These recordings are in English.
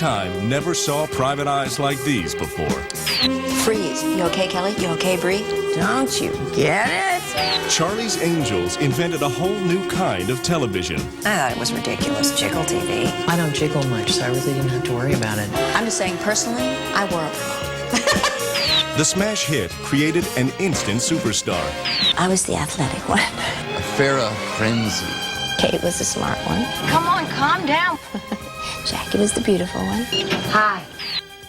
time never saw private eyes like these before. Freeze. You okay, Kelly? You okay, Bree? Don't you get it? Charlie's Angels invented a whole new kind of television. I thought it was ridiculous, jiggle TV. I don't jiggle much, so I really didn't have to worry about it. I'm just saying, personally, I wore a bra. The smash hit created an instant superstar. I was the athletic one. A Farrah frenzy. Kate was the smart one. Come on, calm down. Jackie was the beautiful one. Hi.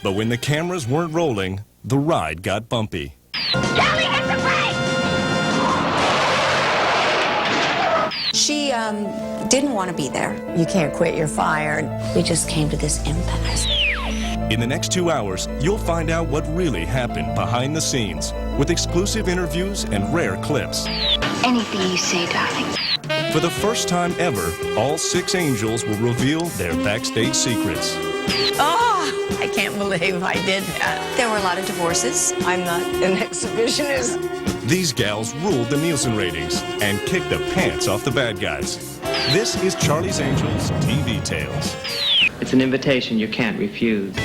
But when the cameras weren't rolling, the ride got bumpy. Kelly, hit the brake! She didn't want to be there. You can't quit, you're fired. We just came to this impasse. In the next 2 hours, you'll find out what really happened behind the scenes with exclusive interviews and rare clips. Anything you say, darling. For the first time ever, all 6 angels will reveal their backstage secrets. Oh, I can't believe I did that. There were a lot of divorces. I'm not an exhibitionist. These gals ruled the Nielsen ratings and kicked the pants off the bad guys. This is Charlie's Angels TV Tales. It's an invitation you can't refuse.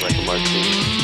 Like a martini.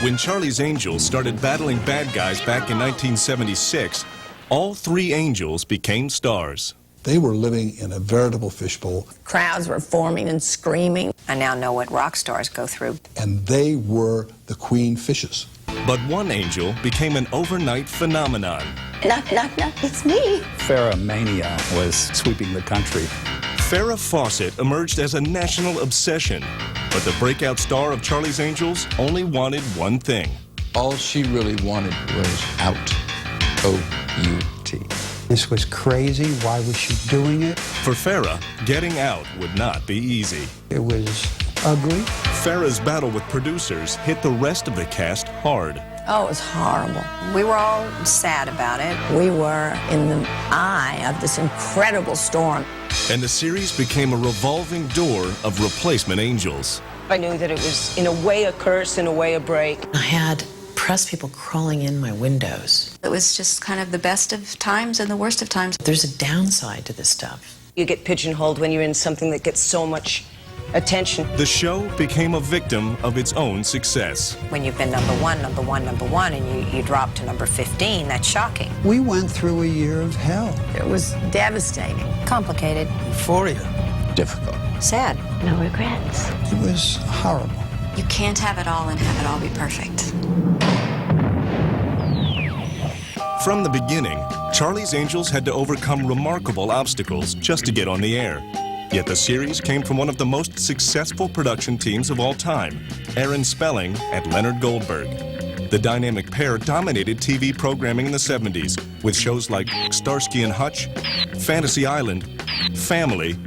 When Charlie's Angels started battling bad guys back in 1976, all 3 angels became stars. They were living in a veritable fishbowl, Crowds were forming and screaming. I now know what rock stars go through. and they were the queen fishes. But one angel became an overnight phenomenon. Knock, knock, knock. It's me. Farrah mania was sweeping the country. Farrah Fawcett emerged as a national obsession, but the breakout star of Charlie's Angels only wanted one thing. All she really wanted was out. O-U-T. This was crazy. Why was she doing it? For Farrah, getting out would not be easy. It was ugly. Farrah's battle with producers hit the rest of the cast hard. Oh, it was horrible. We were all sad about it. We were in the eye of this incredible storm. And the series became a revolving door of replacement angels. I knew that it was, in a way, a curse, in a way, a break. I had press people crawling in my windows. It was just kind of the best of times and the worst of times. There's a downside to this stuff. You get pigeonholed when you're in something that gets so much attention. The show became a victim of its own success. When you've been number one, and you drop to number 15, that's shocking. We went through a year of hell. It was devastating. Complicated. Euphoria. Difficult. Sad. No regrets. It was horrible. You can't have it all and have it all be perfect. From the beginning, Charlie's Angels had to overcome remarkable obstacles just to get on the air. Yet the series came from one of the most successful production teams of all time, Aaron Spelling and Leonard Goldberg. The dynamic pair dominated TV programming in the 70s with shows like Starsky and Hutch, Fantasy Island, Family,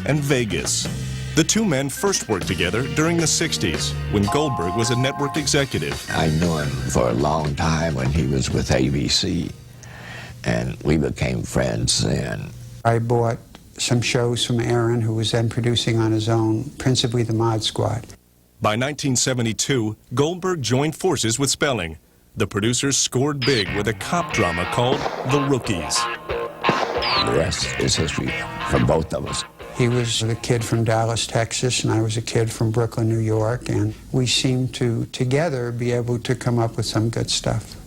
and Vegas. The 2 men first worked together during the 60s when Goldberg was a network executive. I knew him for a long time when he was with ABC, and we became friends then. I bought some shows from Aaron, who was then producing on his own, principally the Mod Squad. By 1972, Goldberg joined forces with Spelling. The producers scored big with a cop drama called The Rookies. The rest is history for both of us. He was a kid from Dallas, Texas, and I was a kid from Brooklyn, New York, and we seemed to, together, be able to come up with some good stuff.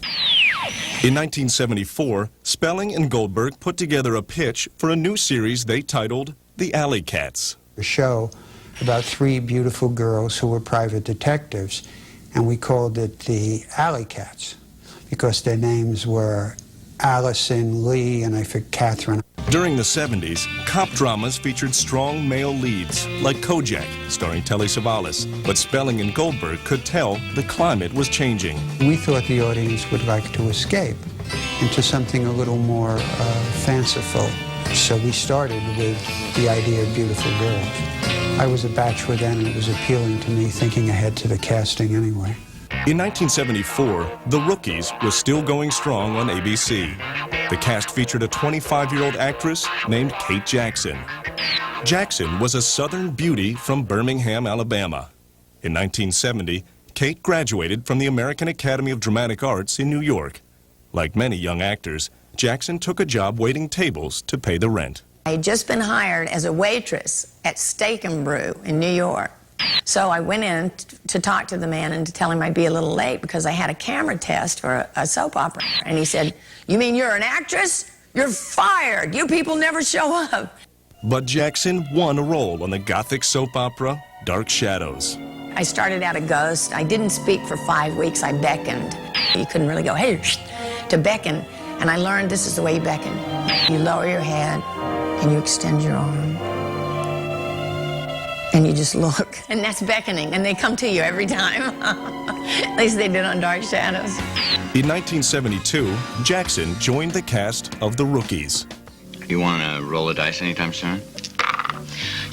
In 1974, Spelling and Goldberg put together a pitch for a new series they titled The Alley Cats. A show about 3 beautiful girls who were private detectives, and we called it the Alley Cats because their names were Allison, Lee, and I think Catherine. During the 70s, cop dramas featured strong male leads, like Kojak, starring Telly Savalas. But Spelling and Goldberg could tell the climate was changing. We thought the audience would like to escape into something a little more fanciful. So we started with the idea of beautiful girls. I was a bachelor then, and it was appealing to me, thinking ahead to the casting anyway. In 1974, The Rookies was still going strong on ABC. The cast featured a 25-year-old actress named Kate Jackson. Jackson was a Southern beauty from Birmingham, Alabama. In 1970, Kate graduated from the American Academy of Dramatic Arts in New York. Like many young actors, Jackson took a job waiting tables to pay the rent. I had just been hired as a waitress at Steak and Brew in New York. So I went in to talk to the man and to tell him I'd be a little late because I had a camera test for a soap opera. And he said, "You mean you're an actress? You're fired. You people never show up." But Jackson won a role on the Gothic soap opera Dark Shadows. I started out a ghost. I didn't speak for 5 weeks. I beckoned. You couldn't really go, "Hey," to beckon. And I learned this is the way you beckon. You lower your head and you extend your arm. And you just look. And that's beckoning. And they come to you every time. At least they did on Dark Shadows. In 1972, Jackson joined the cast of The Rookies. You want to roll the dice anytime soon?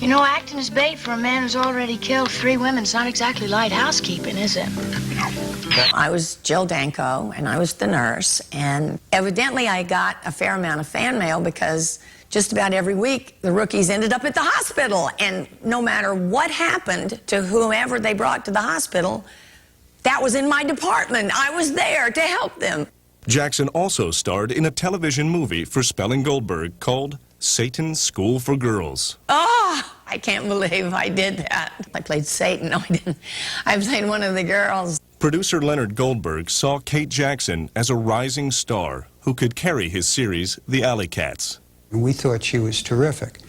You know, acting as bait for a man who's already killed 3 women is not exactly light housekeeping, is it? I was Jill Danko, and I was the nurse, and evidently I got a fair amount of fan mail because just about every week the rookies ended up at the hospital, and no matter what happened to whomever they brought to the hospital, that was in my department. I was there to help them. Jackson also starred in a television movie for Spelling Goldberg called Satan's School for Girls. Oh, I can't believe I did that. I played Satan. No, I didn't. I played one of the girls. Producer Leonard Goldberg saw Kate Jackson as a rising star who could carry his series, The Alley Cats. We thought she was terrific.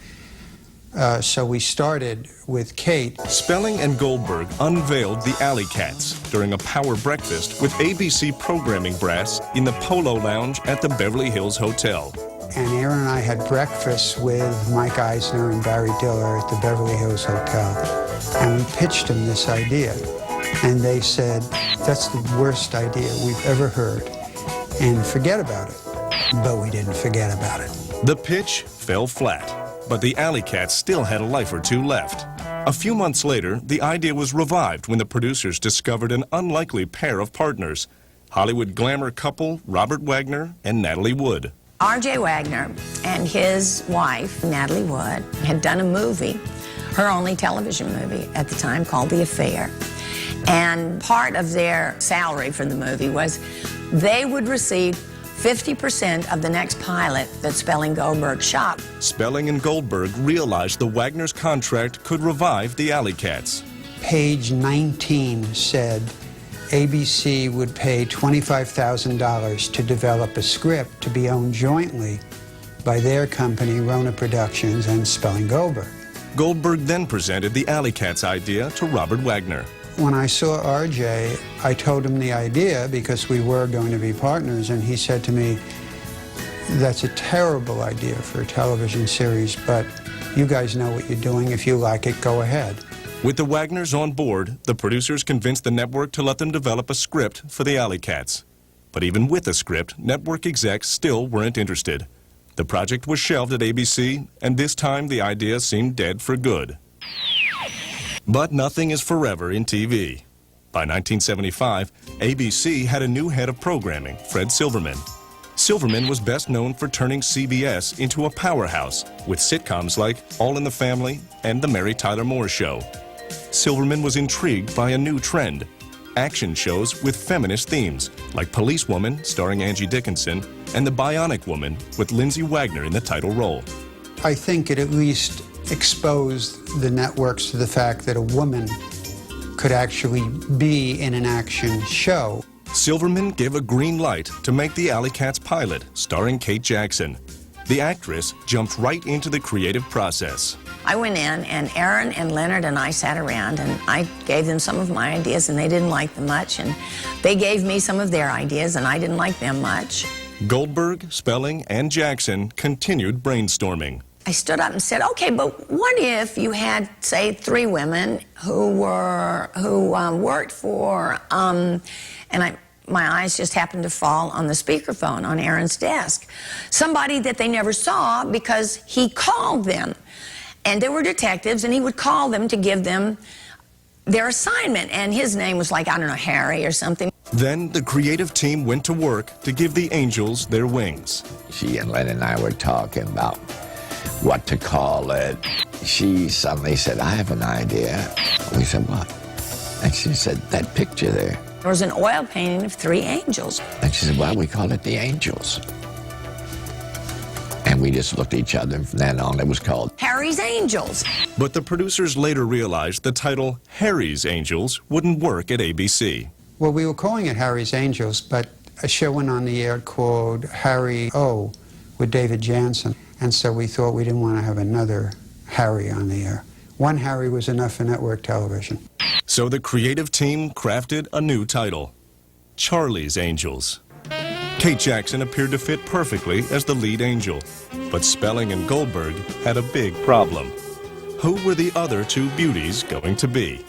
So we started with Kate. Spelling and Goldberg unveiled The Alley Cats during a power breakfast with ABC programming brass in the Polo Lounge at the Beverly Hills Hotel. And Aaron and I had breakfast with Mike Eisner and Barry Diller at the Beverly Hills Hotel. And we pitched them this idea. And they said, "That's the worst idea we've ever heard. And forget about it." But we didn't forget about it. The pitch fell flat, but the Alley Cats still had a life or two left. A few months later, the idea was revived when the producers discovered an unlikely pair of partners, Hollywood glamour couple Robert Wagner and Natalie Wood. R.J. Wagner and his wife, Natalie Wood, had done a movie, her only television movie at the time, called The Affair. And part of their salary for the movie was they would receive 50% of the next pilot that Spelling Goldberg shot. Spelling and Goldberg realized the Wagner's contract could revive the Alley Cats. Page 19 said ABC would pay $25,000 to develop a script to be owned jointly by their company, Rona Productions, and Spelling Goldberg. Goldberg then presented the Alley Cats idea to Robert Wagner. When I saw RJ, I told him the idea because we were going to be partners, and he said to me, "That's a terrible idea for a television series, but you guys know what you're doing. If you like it, go ahead." With the Wagners on board, the producers convinced the network to let them develop a script for the Alley Cats. But even with a script, network execs still weren't interested. The project was shelved at ABC, and this time the idea seemed dead for good. But nothing is forever in TV. By 1975, ABC had a new head of programming, Fred Silverman. Silverman was best known for turning CBS into a powerhouse with sitcoms like All in the Family and The Mary Tyler Moore Show. Silverman was intrigued by a new trend, action shows with feminist themes, like Policewoman, starring Angie Dickinson, and The Bionic Woman, with Lindsay Wagner in the title role. I think it at least exposed the networks to the fact that a woman could actually be in an action show. Silverman gave a green light to make the Alley Cats pilot, starring Kate Jackson. The actress jumped right into the creative process. I went in, and Aaron and Leonard and I sat around, and I gave them some of my ideas, and they didn't like them much, and they gave me some of their ideas, and I didn't like them much. Goldberg, Spelling, and Jackson continued brainstorming. I stood up and said, "Okay, but what if you had, say, 3 women who worked for, my eyes just happened to fall on the speakerphone on Aaron's desk. Somebody that they never saw because he called them. And they were detectives, and he would call them to give them their assignment. And his name was like, I don't know, Harry or something." Then the creative team went to work to give the angels their wings. She and Len and I were talking about what to call it. she suddenly said, I have an idea. We said, what? And she said, that picture there. There was an oil painting of 3 angels. And she said, well, we call it the Angels. And we just looked at each other, and from then on, it was called Harry's Angels. But the producers later realized the title Harry's Angels wouldn't work at ABC. Well, we were calling it Harry's Angels, but a show went on the air called Harry O with David Jansen. And so we thought we didn't want to have another Harry on the air. One Harry was enough for network television. So the creative team crafted a new title, Charlie's Angels. Kate Jackson appeared to fit perfectly as the lead angel, but Spelling and Goldberg had a big problem. Who were the other 2 beauties going to be?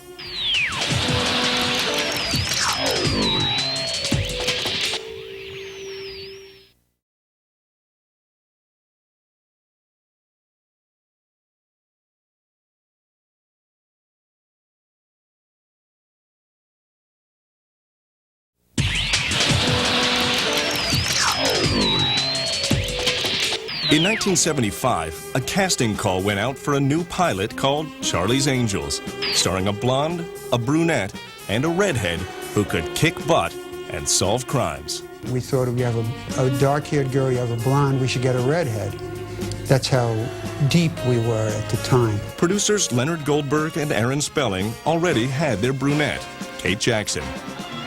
In 1975, a casting call went out for a new pilot called Charlie's Angels, starring a blonde, a brunette, and a redhead who could kick butt and solve crimes. We thought if you have a dark-haired girl, you have a blonde, we should get a redhead. That's how deep we were at the time. Producers Leonard Goldberg and Aaron Spelling already had their brunette, Kate Jackson.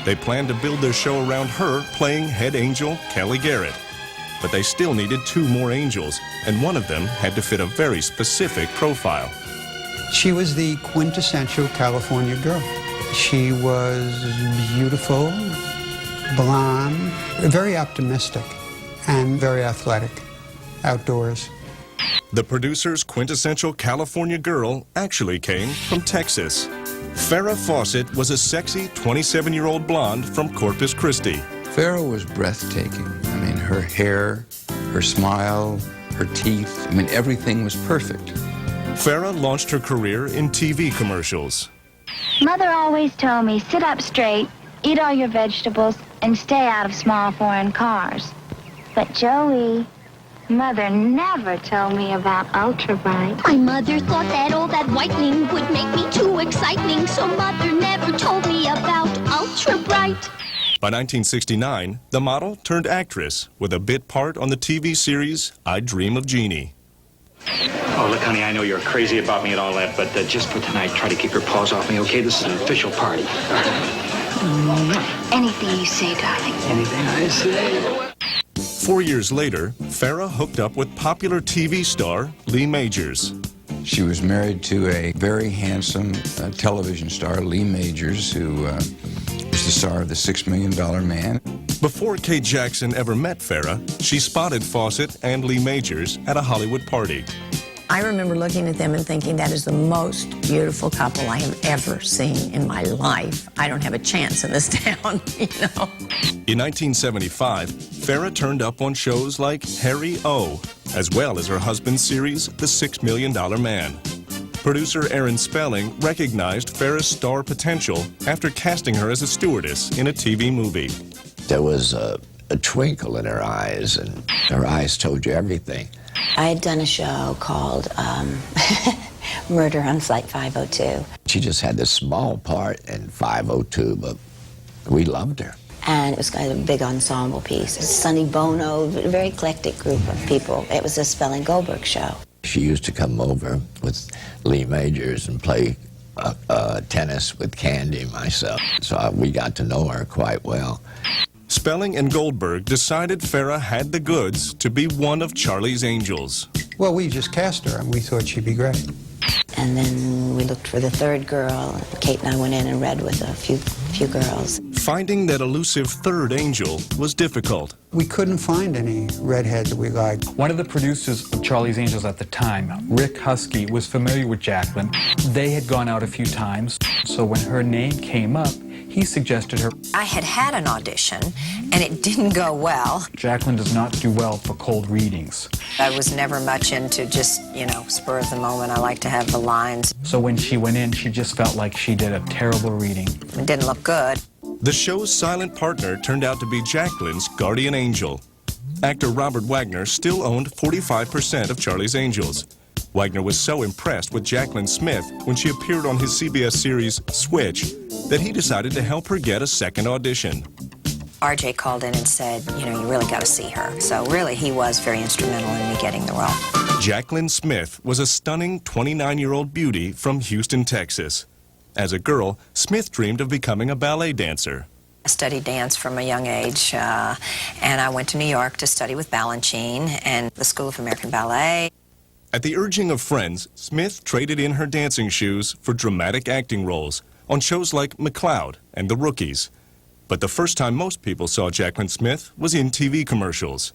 They planned to build their show around her playing head angel Kelly Garrett. But they still needed 2 more angels, and one of them had to fit a very specific profile. She was the quintessential California girl. She was beautiful, blonde, very optimistic, and very athletic, outdoors. The producer's quintessential California girl actually came from Texas. Farrah Fawcett was a sexy 27-year-old blonde from Corpus Christi. Farrah was breathtaking. I mean, her hair, her smile, her teeth, I mean, everything was perfect. Farrah launched her career in TV commercials. Mother always told me, sit up straight, eat all your vegetables, and stay out of small foreign cars. But Joey, Mother never told me about Ultra Bright. My mother thought that all that whitening would make me too exciting, so Mother never told me about Ultra Bright. By 1969, the model turned actress with a bit part on the TV series I Dream of Jeannie. Oh, look, honey, I know you're crazy about me and all that, but just for tonight, try to keep your paws off me, okay? This is an official party. Anything you say, darling. Anything I say. 4 years later, Farrah hooked up with popular TV star Lee Majors. She was married to a very handsome television star, Lee Majors, who was the star of The $6 Million Man. Before Kate Jackson ever met Farrah, she spotted Fawcett and Lee Majors at a Hollywood party. I remember looking at them and thinking, that is the most beautiful couple I have ever seen in my life. I don't have a chance in this town, you know. In 1975, Farrah turned up on shows like Harry O, as well as her husband's series, The $6 Million Man. Producer Aaron Spelling recognized Farrah's star potential after casting her as a stewardess in a TV movie. There was a twinkle in her eyes, and her eyes told you everything. I had done a show called Murder on Flight 502. She just had this small part in 502, but we loved her. And it was kind of a big ensemble piece. Sonny Bono, a very eclectic group of people. It was a Spelling Goldberg show. She used to come over with Lee Majors and play tennis with Candy and myself. So we got to know her quite well. Spelling and Goldberg decided Farrah had the goods to be one of Charlie's Angels. Well, we just cast her, and we thought she'd be great. And then we looked for the 3rd girl. Kate and I went in and read with a few girls. Finding that elusive 3rd angel was difficult. We couldn't find any redheads that we liked. One of the producers of Charlie's Angels at the time, Rick Husky, was familiar with Jacqueline. They had gone out a few times, so when her name came up, he suggested her. I had an audition, and it didn't go well. Jacqueline does not do well for cold readings. I was never much into just, you know, spur of the moment. I like to have the lines. So when she went in, she just felt like she did a terrible reading. It didn't look good. The show's silent partner turned out to be Jacqueline's guardian angel. Actor Robert Wagner still owned 45% of Charlie's Angels. Wagner was so impressed with Jaclyn Smith when she appeared on his CBS series Switch that he decided to help her get a second audition. RJ called in and said, you know, you really got to see her. So really, he was very instrumental in me getting the role. Jaclyn Smith was a stunning 29-year-old beauty from Houston, Texas. As a girl, Smith dreamed of becoming a ballet dancer. I studied dance from a young age, and I went to New York to study with Balanchine and the School of American Ballet. At the urging of friends, Smith traded in her dancing shoes for dramatic acting roles on shows like McCloud and The Rookies. But the first time most people saw Jaclyn Smith was in TV commercials.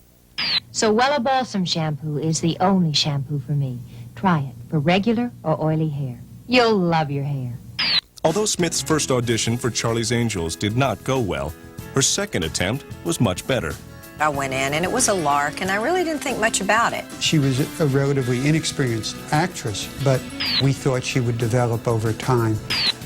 So Wella Balsam shampoo is the only shampoo for me. Try it for regular or oily hair. You'll love your hair. Although Smith's first audition for Charlie's Angels did not go well, her second attempt was much better. I went in, and it was a lark, and I really didn't think much about it. She was a relatively inexperienced actress, but we thought she would develop over time.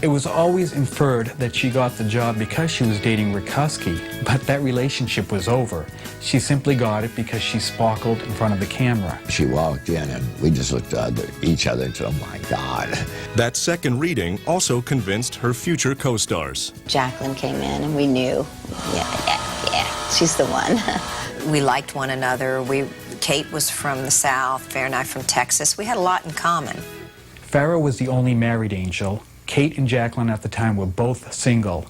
It was always inferred that she got the job because she was dating Rick Husky, but that relationship was over. She simply got it because she sparkled in front of the camera. She walked in and we just looked at each other and said, oh my God. That second reading also convinced her future co-stars. Jaclyn came in and we knew, yeah, she's the one. We liked one another. Kate was from the South, Farrah and I from Texas. We had a lot in common. Farrah was the only married angel. Kate and Jaclyn at the time were both single,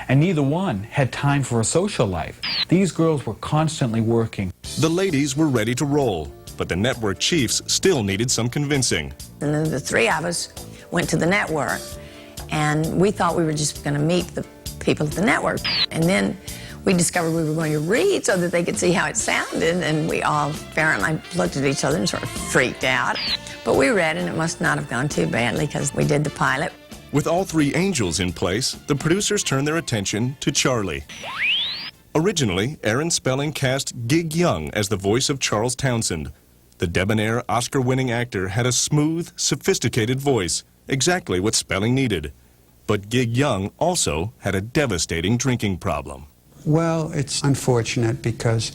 and neither one had time for a social life. These girls were constantly working. The ladies were ready to roll, but the network chiefs still needed some convincing. And then the three of us went to the network, and we thought we were just going to meet the people at the network. And then we discovered we were going to read so that they could see how it sounded, and we all, Farrah and I, looked at each other and sort of freaked out. But we read, and it must not have gone too badly because we did the pilot. With all three angels in place, the producers turned their attention to Charlie. Originally, Aaron Spelling cast Gig Young as the voice of Charles Townsend. The debonair, Oscar-winning actor had a smooth, sophisticated voice, exactly what Spelling needed. But Gig Young also had a devastating drinking problem. Well, it's unfortunate because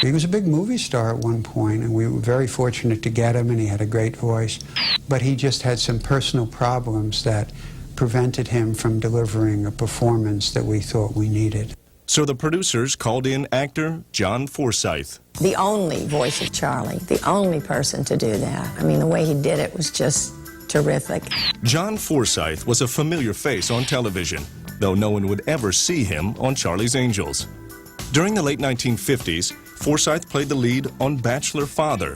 he was a big movie star at one point, and we were very fortunate to get him, and he had a great voice. But he just had some personal problems that prevented him from delivering a performance that we thought we needed. So the producers called in actor John Forsythe. The only voice of Charlie, the only person to do that. I mean, the way he did it was just terrific. John Forsythe was a familiar face on television, though no one would ever see him on Charlie's Angels. During the late 1950s, Forsythe played the lead on Bachelor Father.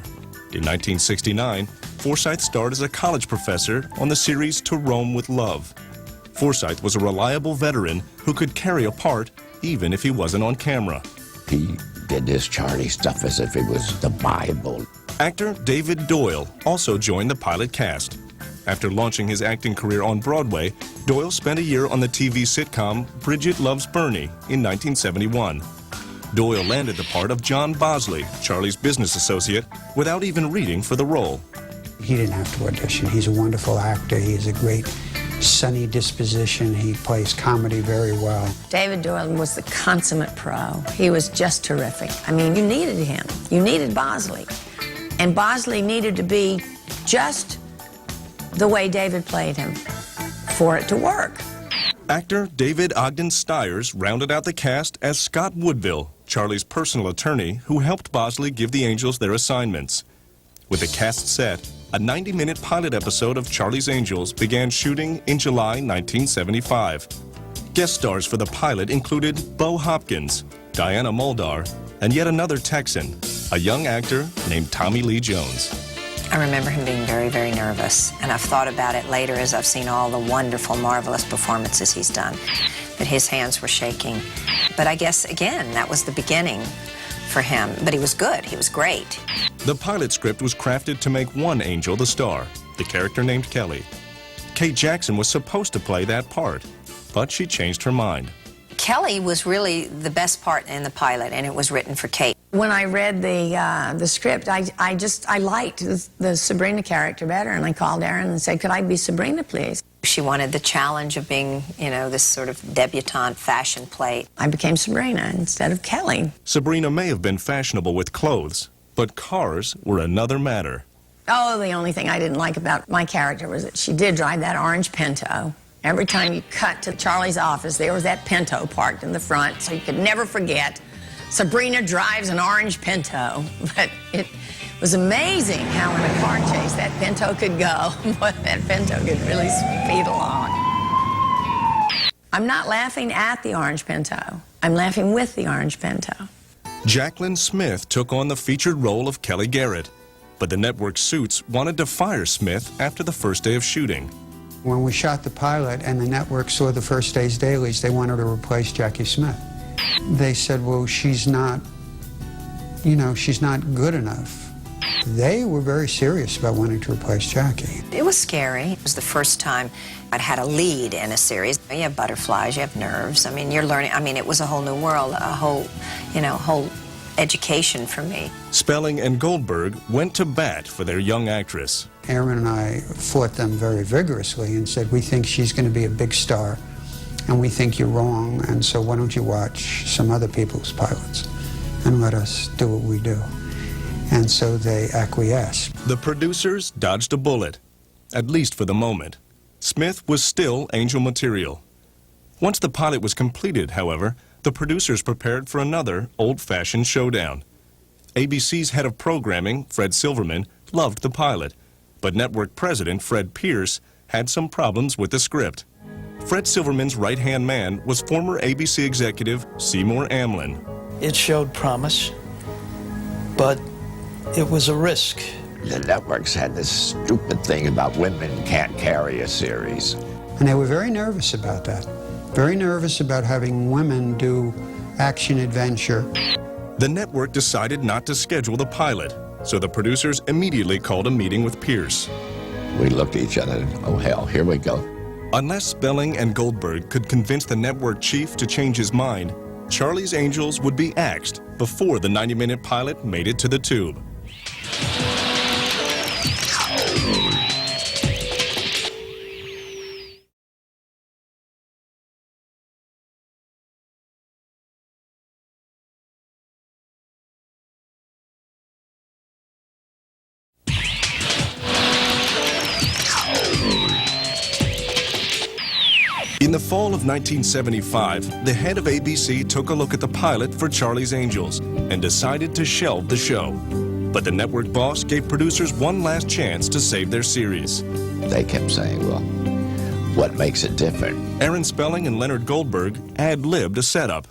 In 1969, Forsythe starred as a college professor on the series To Rome with Love. Forsythe was a reliable veteran who could carry a part even if he wasn't on camera. He did this Charlie stuff as if it was the Bible. Actor David Doyle also joined the pilot cast. After launching his acting career on Broadway, Doyle spent a year on the TV sitcom Bridget Loves Bernie in 1971. Doyle landed the part of John Bosley, Charlie's business associate, without even reading for the role. He didn't have to audition. He's a wonderful actor. He has a great sunny disposition. He plays comedy very well. David Doyle was the consummate pro. He was just terrific. I mean, you needed him. You needed Bosley. And Bosley needed to be just the way David played him for it to work. Actor David Ogden Stiers rounded out the cast as Scott Woodville, Charlie's personal attorney who helped Bosley give the Angels their assignments. With the cast set, a 90-minute pilot episode of Charlie's Angels began shooting in July 1975. Guest stars for the pilot included Bo Hopkins, Diana Muldaur, and yet another Texan, a young actor named Tommy Lee Jones. I remember him being very, very nervous, and I've thought about it later as I've seen all the wonderful, marvelous performances he's done, that his hands were shaking. But I guess, again, that was the beginning for him. But he was good. He was great. The pilot script was crafted to make one angel the star, the character named Kelly. Kate Jackson was supposed to play that part, but she changed her mind. Kelly was really the best part in the pilot, and it was written for Kate. When I read the script, I liked the Sabrina character better, and I called Erin and said, could I be Sabrina, please? She wanted the challenge of being, you know, this sort of debutante fashion plate. I became Sabrina instead of Kelly. Sabrina may have been fashionable with clothes, but cars were another matter. Oh, the only thing I didn't like about my character was that she did drive that orange Pinto. Every time you cut to Charlie's office, there was that Pinto parked in the front, so you could never forget, Sabrina drives an orange Pinto. But it was amazing how in a car chase that Pinto could go. That Pinto could really speed along. I'm not laughing at the orange Pinto. I'm laughing with the orange Pinto. Jaclyn Smith took on the featured role of Kelly Garrett, but the network suits wanted to fire Smith after the first day of shooting. When we shot the pilot and the network saw the first day's dailies, they wanted to replace Jackie Smith. They said, well, she's not, she's not good enough. They were very serious about wanting to replace Jackie. It was scary. It was the first time I'd had a lead in a series. You have butterflies, you have nerves. I mean, you're learning. I mean, it was a whole new world, a whole, whole education for me. Spelling and Goldberg went to bat for their young actress. Aaron and I fought them very vigorously and said, we think she's going to be a big star, and we think you're wrong, and so why don't you watch some other people's pilots and let us do what we do. And so they acquiesced. The producers dodged a bullet, at least for the moment. Smith was still Angel material. Once the pilot was completed, however, the producers prepared for another old-fashioned showdown. ABC's head of programming, Fred Silverman, loved the pilot, but network president Fred Pierce had some problems with the script. Fred Silverman's right-hand man was former ABC executive Seymour Amlin. It showed promise, but it was a risk. The networks had this stupid thing about women can't carry a series. And they were very nervous about that. Very nervous about having women do action-adventure. The network decided not to schedule the pilot, so the producers immediately called a meeting with Pierce. We looked at each other and, oh hell, here we go. Unless Spelling and Goldberg could convince the network chief to change his mind, Charlie's Angels would be axed before the 90-minute pilot made it to the tube. In the fall of 1975, the head of ABC took a look at the pilot for Charlie's Angels and decided to shelve the show. But the network boss gave producers one last chance to save their series. They kept saying, well, what makes it different? Aaron Spelling and Leonard Goldberg ad-libbed a setup.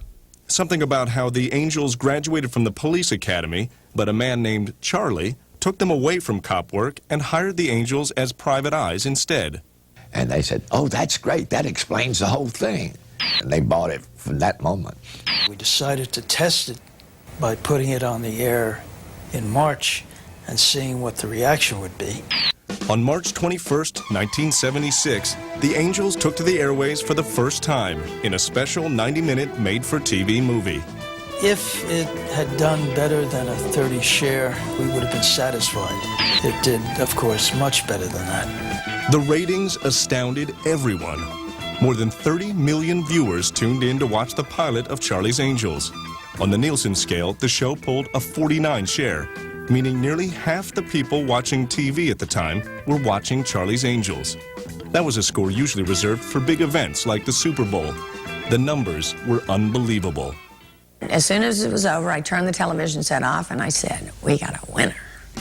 Something about how the Angels graduated from the police academy, but a man named Charlie took them away from cop work and hired the Angels as private eyes instead. And they said, oh, that's great. That explains the whole thing. And they bought it from that moment. We decided to test it by putting it on the air in March and seeing what the reaction would be. On March 21st, 1976, the Angels took to the airways for the first time in a special 90-minute made-for-TV movie. If it had done better than a 30 share, we would have been satisfied. It did, of course, much better than that. The ratings astounded everyone. More than 30 million viewers tuned in to watch the pilot of Charlie's Angels. On the Nielsen scale, the show pulled a 49 share, meaning nearly half the people watching TV at the time were watching Charlie's Angels. That was a score usually reserved for big events like the Super Bowl. The numbers were unbelievable. As soon as it was over, I turned the television set off and I said, we got a winner.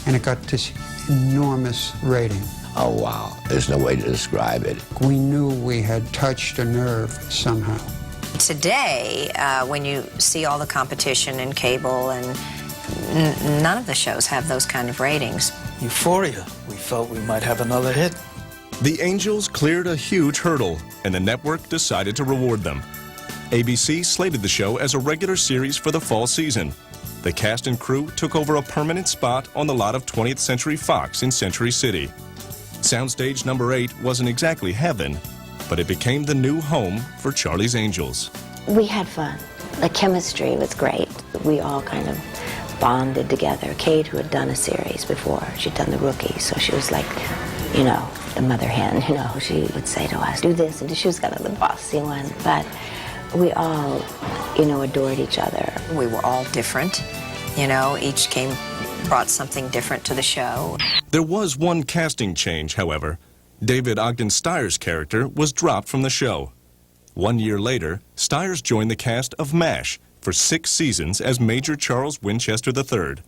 And it got this enormous rating. Oh, wow. There's no way to describe it. We knew we had touched a nerve somehow. Today, when you see all the competition in cable, and none of the shows have those kind of ratings. Euphoria. We felt we might have another hit. The Angels cleared a huge hurdle, and the network decided to reward them. ABC slated the show as a regular series for the fall season. The cast and crew took over a permanent spot on the lot of 20th Century Fox in Century City. Soundstage number 8 wasn't exactly heaven, but it became the new home for Charlie's Angels. We had fun. The chemistry was great. We all kind of bonded together. Kate, who had done a series before, she'd done The Rookie, so she was like, the mother hen, she would say to us, do this, and she was kind of the bossy one, but we all, adored each other. We were all different, each came brought something different to the show. There was one casting change, however. David Ogden Steyer's character was dropped from the show. 1 year later, Steyers joined the cast of MASH for 6 seasons as Major Charles Winchester III.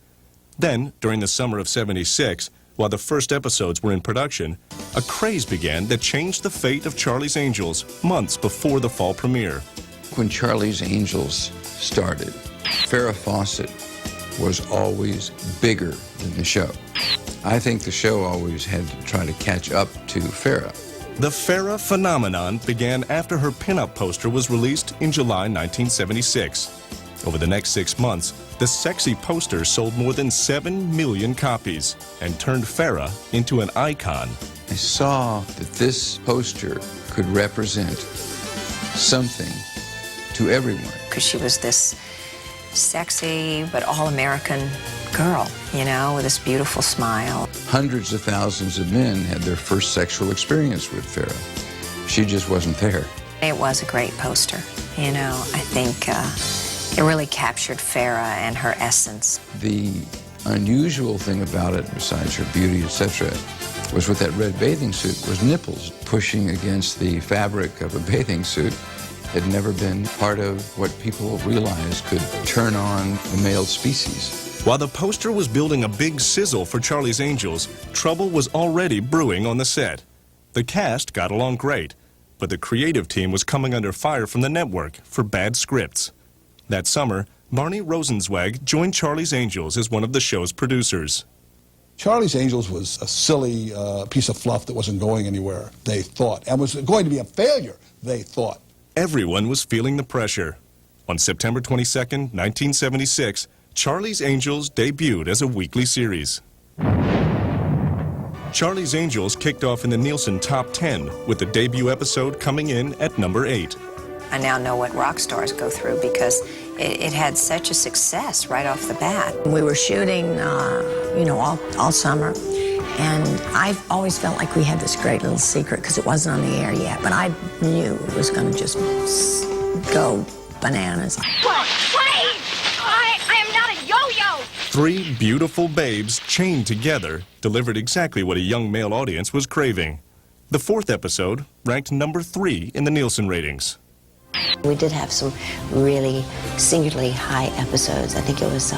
Then, during the summer of '76, while the first episodes were in production, a craze began that changed the fate of Charlie's Angels months before the fall premiere. When Charlie's Angels started, Farrah Fawcett was always bigger than the show. I think the show always had to try to catch up to Farrah. The Farrah phenomenon began after her pinup poster was released in July 1976. Over the next 6 months, the sexy poster sold more than 7 million copies and turned Farrah into an icon. I saw that this poster could represent something to everyone. Because she was this sexy but all-American girl, you know, with this beautiful smile. Hundreds of thousands of men had their first sexual experience with Farrah. She just wasn't there. It was a great poster, you know. I think it really captured Farrah and her essence. The unusual thing about it, besides her beauty, etc., was with that red bathing suit, was nipples pushing against the fabric of a bathing suit. Had never been part of what people realized could turn on the male species. While the poster was building a big sizzle for Charlie's Angels, trouble was already brewing on the set. The cast got along great, but the creative team was coming under fire from the network for bad scripts. That summer, Barney Rosenzweig joined Charlie's Angels as one of the show's producers. Charlie's Angels was a silly piece of fluff that wasn't going anywhere, they thought, and was going to be a failure, they thought. Everyone was feeling the pressure. On September 22, 1976, Charlie's Angels debuted as a weekly series. Charlie's Angels kicked off in the Nielsen Top 10, with the debut episode coming in at number 8. I now know what rock stars go through because it had such a success right off the bat. We were shooting, you know, all summer, and I've always felt like we had this great little secret because it wasn't on the air yet, but I knew it was going to just go bananas. What? Wait! I am not a yo-yo! 3 beautiful babes chained together delivered exactly what a young male audience was craving. The 4th episode ranked number 3 in the Nielsen ratings. We did have some really singularly high episodes. I think it was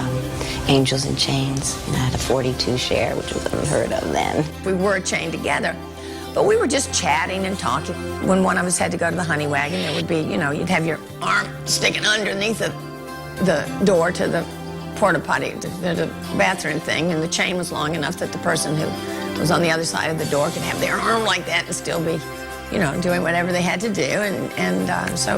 Angels in Chains, and I had a 42 share, which was unheard of then. We were chained together, but we were just chatting and talking. When one of us had to go to the honey wagon, there would be, you know, you'd have your arm sticking underneath the door to the porta potty, to the bathroom thing, and the chain was long enough that the person who was on the other side of the door could have their arm like that and still be, you know, doing whatever they had to do. And so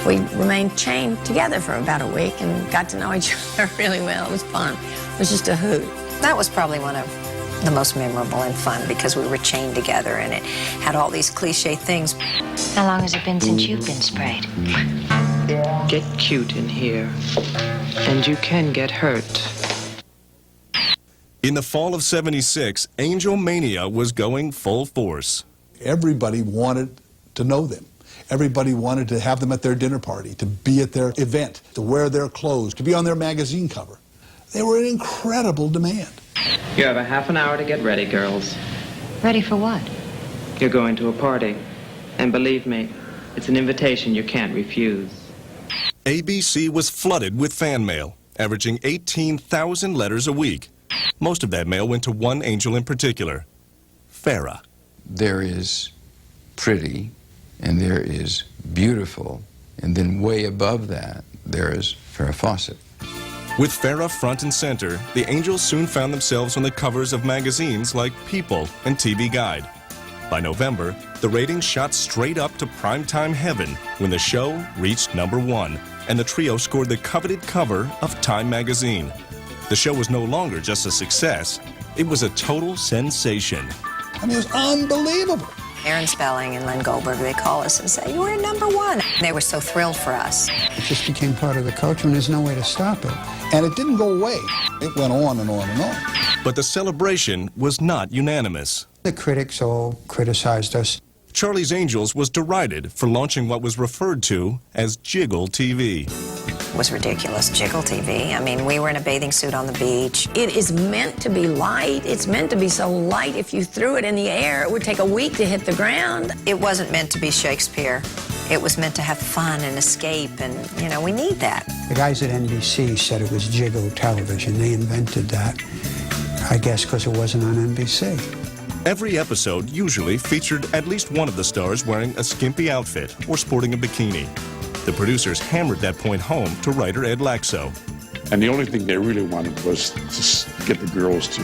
we remained chained together for about a week and got to know each other really well. It was fun. It was just a hoot. That was probably one of the most memorable and fun because we were chained together and it had all these cliche things. How long has it been since you've been sprayed? Get cute in here, and you can get hurt. In the fall of '76, Angel Mania was going full force. Everybody wanted to know them. Everybody wanted to have them at their dinner party, to be at their event, to wear their clothes, to be on their magazine cover. They were in incredible demand. You have a half an hour to get ready, girls. Ready for what? You're going to a party. And believe me, it's an invitation you can't refuse. ABC was flooded with fan mail, averaging 18,000 letters a week. Most of that mail went to one angel in particular, Farrah. There is pretty, and there is beautiful, and then way above that, there is Farrah Fawcett. With Farrah front and center, the Angels soon found themselves on the covers of magazines like People and TV Guide. By November, the ratings shot straight up to primetime heaven when the show reached number 1, and the trio scored the coveted cover of Time magazine. The show was no longer just a success, it was a total sensation. I mean, it was unbelievable. Aaron Spelling and Len Goldberg, they call us and say, "You're number 1." They were so thrilled for us. It just became part of the culture, and there's no way to stop it. And it didn't go away. It went on and on and on. But the celebration was not unanimous. The critics all criticized us. Charlie's Angels was derided for launching what was referred to as Jiggle TV. was ridiculous. Jiggle TV. I mean, we were in a bathing suit on the beach. It is meant to be light. It's meant to be so light, if you threw it in the air, it would take a week to hit the ground. It wasn't meant to be Shakespeare. It was meant to have fun and escape, and, you know, we need that. The guys at NBC said it was Jiggle television. They invented that, I guess, because it wasn't on NBC. Every episode usually featured at least one of the stars wearing a skimpy outfit or sporting a bikini. The producers hammered that point home to writer Ed Laxo. And the only thing they really wanted was to get the girls to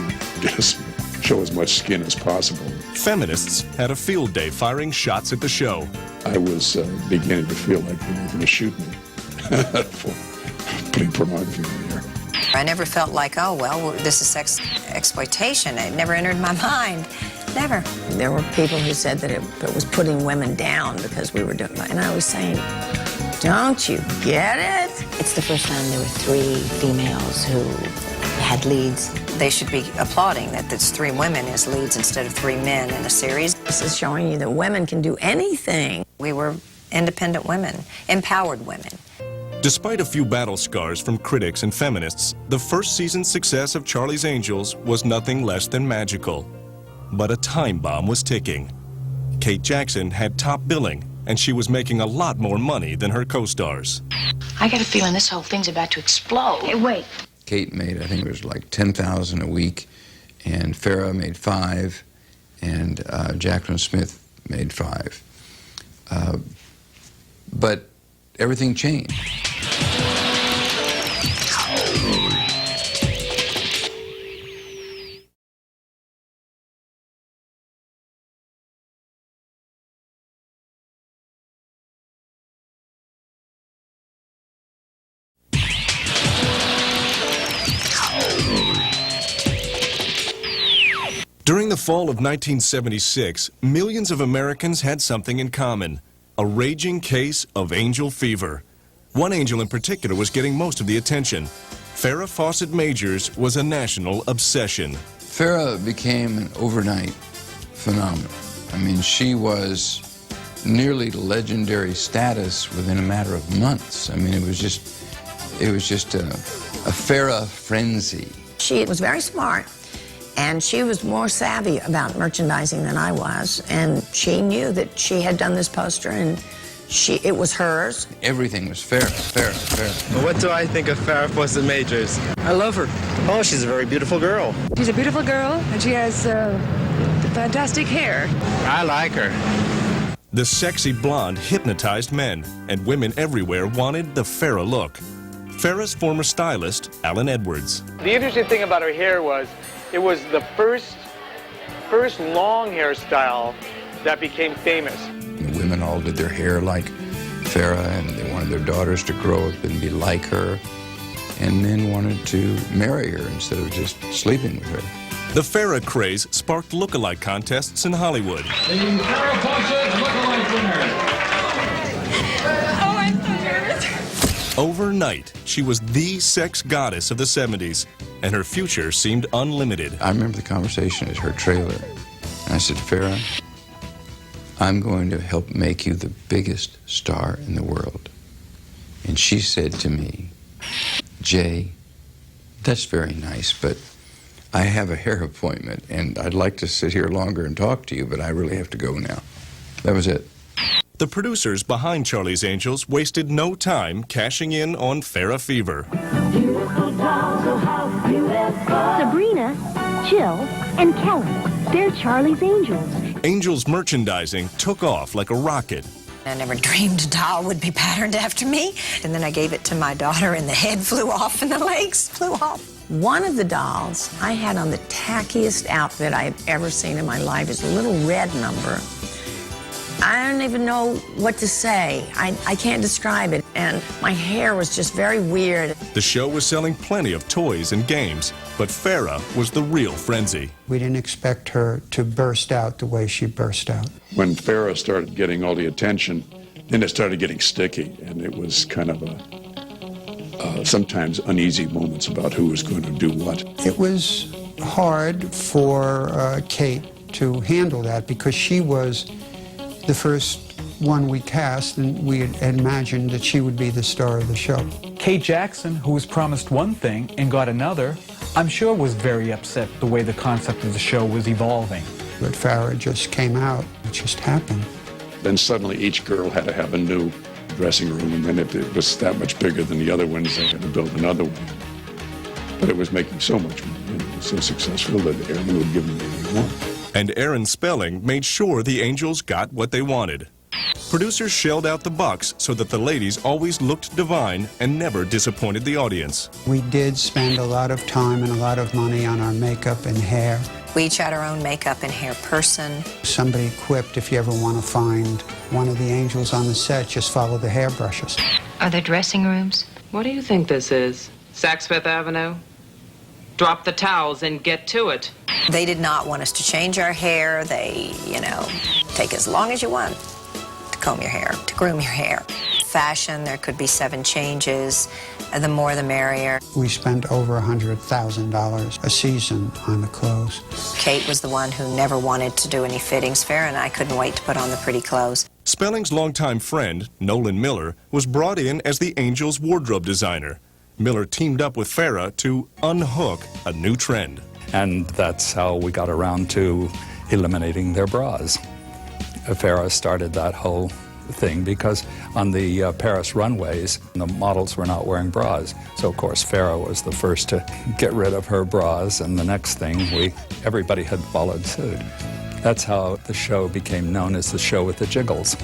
show as much skin as possible. Feminists had a field day firing shots at the show. I was beginning to feel like they were going to shoot me for putting pornography in the air. I never felt like, oh, well, this is sex exploitation. It never entered my mind. Never. There were people who said that it was putting women down because we were doing it. And I was saying, don't you get it? It's the first time there were 3 females who had leads. They should be applauding that there's 3 women as leads instead of 3 men in a series. This is showing you that women can do anything. We were independent women, empowered women. Despite a few battle scars from critics and feminists, the first season's success of Charlie's Angels was nothing less than magical. But a time bomb was ticking. Kate Jackson had top billing, and she was making a lot more money than her co-stars. I got a feeling this whole thing's about to explode. Hey, wait. Kate made, I think it was like $10,000 a week, and Farrah made $5,000, and Jaclyn Smith made $5,000. But everything changed. During the fall of 1976, millions of Americans had something in common: a raging case of angel fever. One angel in particular was getting most of the attention. Farrah Fawcett Majors was a national obsession. Farrah became an overnight phenomenon. I mean, she was nearly legendary status within a matter of months. I mean, it was just a Farrah frenzy. She was very smart, and she was more savvy about merchandising than I was, and she knew that she had done this poster, and it was hers. Everything was Farrah. Well, what do I think of Farrah Fawcett Majors? I love her. Oh, she's a very beautiful girl. She's a beautiful girl, and she has fantastic hair. I like her. The sexy blonde hypnotized men, and women everywhere wanted the Farrah look. Farrah's former stylist, Alan Edwards. The interesting thing about her hair was, it was the first long hairstyle that became famous. The women all did their hair like Farrah, and they wanted their daughters to grow up and be like her, and men wanted to marry her instead of just sleeping with her. The Farrah craze sparked look-alike contests in Hollywood. The Farrah Fawcett look-alike winner. Oh, I'm so nervous. Overnight, she was the sex goddess of the 70s, and her future seemed unlimited. I remember the conversation at her trailer, and I said, Farrah, I'm going to help make you the biggest star in the world. And she said to me, Jay, that's very nice, but I have a hair appointment, and I'd like to sit here longer and talk to you, but I really have to go now. That was it. The producers behind Charlie's Angels wasted no time cashing in on Farrah fever. Sabrina, Jill, and Kelly. They're Charlie's Angels. Angels merchandising took off like a rocket. I never dreamed a doll would be patterned after me. And then I gave it to my daughter, and the head flew off and the legs flew off. One of the dolls I had on the tackiest outfit I have ever seen in my life is a little red number. I don't even know what to say. I can't describe it. And my hair was just very weird. The show was selling plenty of toys and games, but Farrah was the real frenzy. We didn't expect her to burst out the way she burst out. When Farrah started getting all the attention, then it started getting sticky, and it was kind of sometimes uneasy moments about who was going to do what. It was hard for Kate to handle that because she was the first one we cast, and we had imagined that she would be the star of the show. Kate Jackson, who was promised one thing and got another, I'm sure was very upset the way the concept of the show was evolving. But Farrah just came out. It just happened. Then suddenly each girl had to have a new dressing room, and then if it was that much bigger than the other ones, they had to build another one. But it was making so much money, and it was so successful that Aaron would give them what they wanted. And Aaron Spelling made sure the Angels got what they wanted. Producers shelled out the bucks so that the ladies always looked divine and never disappointed the audience. We did spend a lot of time and a lot of money on our makeup and hair. We each had our own makeup and hair person. Somebody quipped, if you ever want to find one of the angels on the set, just follow the hairbrushes. Are there dressing rooms? What do you think this is? Saks Fifth Avenue? Drop the towels and get to it. They did not want us to change our hair. They, take as long as you want to comb your hair, to groom your hair. Fashion, there could be 7 changes. The more the merrier. We spent over $100,000 a season on the clothes. Kate was the one who never wanted to do any fittings. Farrah and I couldn't wait to put on the pretty clothes. Spelling's longtime friend, Nolan Miller, was brought in as the Angels' wardrobe designer. Miller teamed up with Farrah to unhook a new trend. And that's how we got around to eliminating their bras. Farrah started that whole thing because on the Paris runways, the models were not wearing bras. So, of course, Farrah was the first to get rid of her bras, and the next thing, everybody had followed suit. That's how the show became known as the show with the jiggles.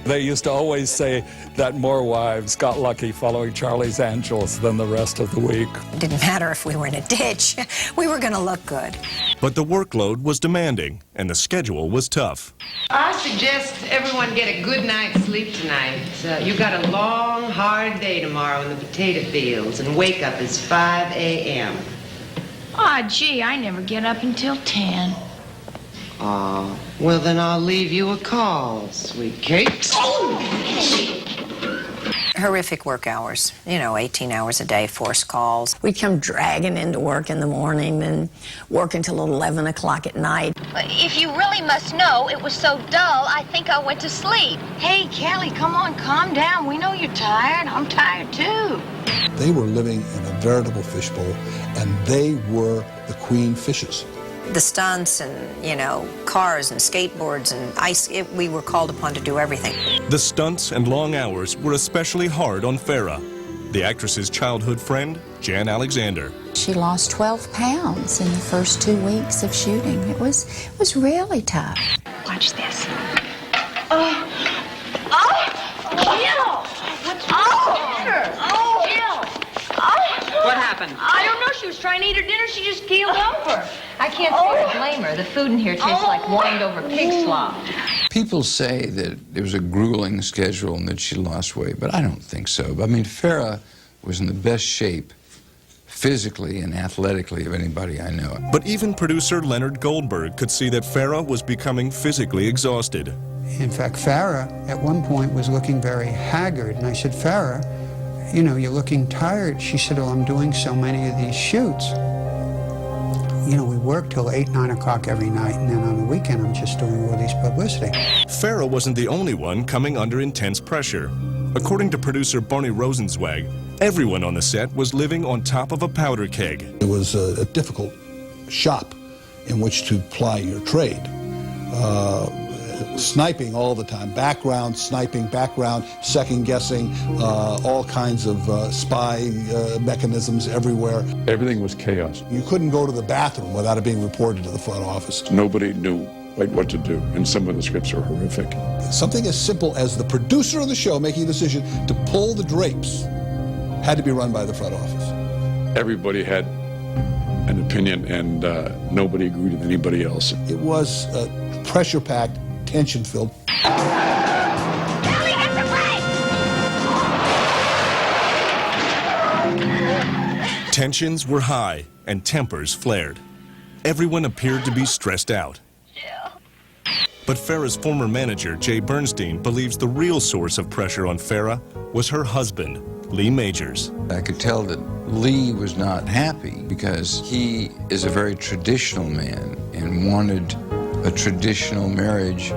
They used to always say that more wives got lucky following Charlie's Angels than the rest of the week. It didn't matter if we were in a ditch. We were going to look good. But the workload was demanding, and the schedule was tough. I suggest everyone get a good night's sleep tonight. You got a long, hard day tomorrow in the potato fields, and wake up is 5 a.m. Aw, gee, I never get up until 10. Oh, well, then I'll leave you a call, sweet cakes. Horrific work hours, 18 hours a day, forced calls. We'd come dragging into work in the morning and work until 11 o'clock at night. If you really must know, it was so dull, I think I went to sleep. Hey, Kelly, come on, calm down. We know you're tired. I'm tired, too. They were living in a veritable fishbowl, and they were the queen fishes. The stunts and, cars and skateboards and ice, we were called upon to do everything. The stunts and long hours were especially hard on Farrah, the actress's childhood friend, Jan Alexander. She lost 12 pounds in the first 2 weeks of shooting. It was really tough. Watch this. Jill! What's wrong? Jill! What happened? I don't know. She was trying to eat her dinner. She just keeled over. I can't say I blame her. The food in here tastes like whined over pig slop. People say that it was a grueling schedule and that she lost weight, but I don't think so. I mean, Farrah was in the best shape physically and athletically of anybody I know. But even producer Leonard Goldberg could see that Farrah was becoming physically exhausted. In fact, Farrah at one point was looking very haggard, and I said, Farrah, you're looking tired. She said, I'm doing so many of these shoots. We work till 8, 9 o'clock every night, and then on the weekend I'm just doing all these publicity. Farrah wasn't the only one coming under intense pressure. According to producer Barney Rosenzweig, everyone on the set was living on top of a powder keg. It was a difficult shop in which to ply your trade. Sniping all the time, background sniping, background second-guessing, all kinds of spy mechanisms everywhere. Everything was chaos. You couldn't go to the bathroom without it being reported to the front office. Nobody knew what to do, and some of the scripts are horrific. Something as simple as the producer of the show making a decision to pull the drapes had to be run by the front office. Everybody had an opinion, and nobody agreed with anybody else. It was pressure-packed, tension-filled. Tensions were high and tempers flared. Everyone appeared to be stressed out. But Farrah's former manager, Jay Bernstein, believes the real source of pressure on Farrah was her husband, Lee Majors. I could tell that Lee was not happy because he is a very traditional man and wanted a traditional marriage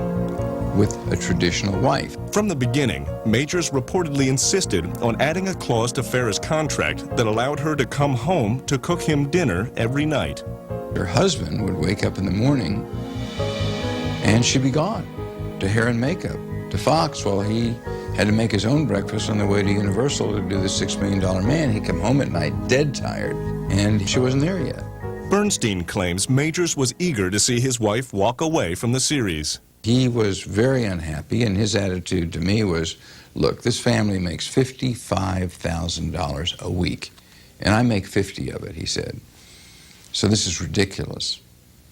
with a traditional wife. From the beginning, Majors reportedly insisted on adding a clause to Farrah's contract that allowed her to come home to cook him dinner every night. Her husband would wake up in the morning and she'd be gone to hair and makeup, to Fox, while he had to make his own breakfast on the way to Universal to do the $6 Million Man. He'd come home at night dead tired, and she wasn't there yet. Bernstein claims Majors was eager to see his wife walk away from the series. He was very unhappy, and his attitude to me was, look, this family makes $55,000 a week, and I make 50 of it, he said. So this is ridiculous.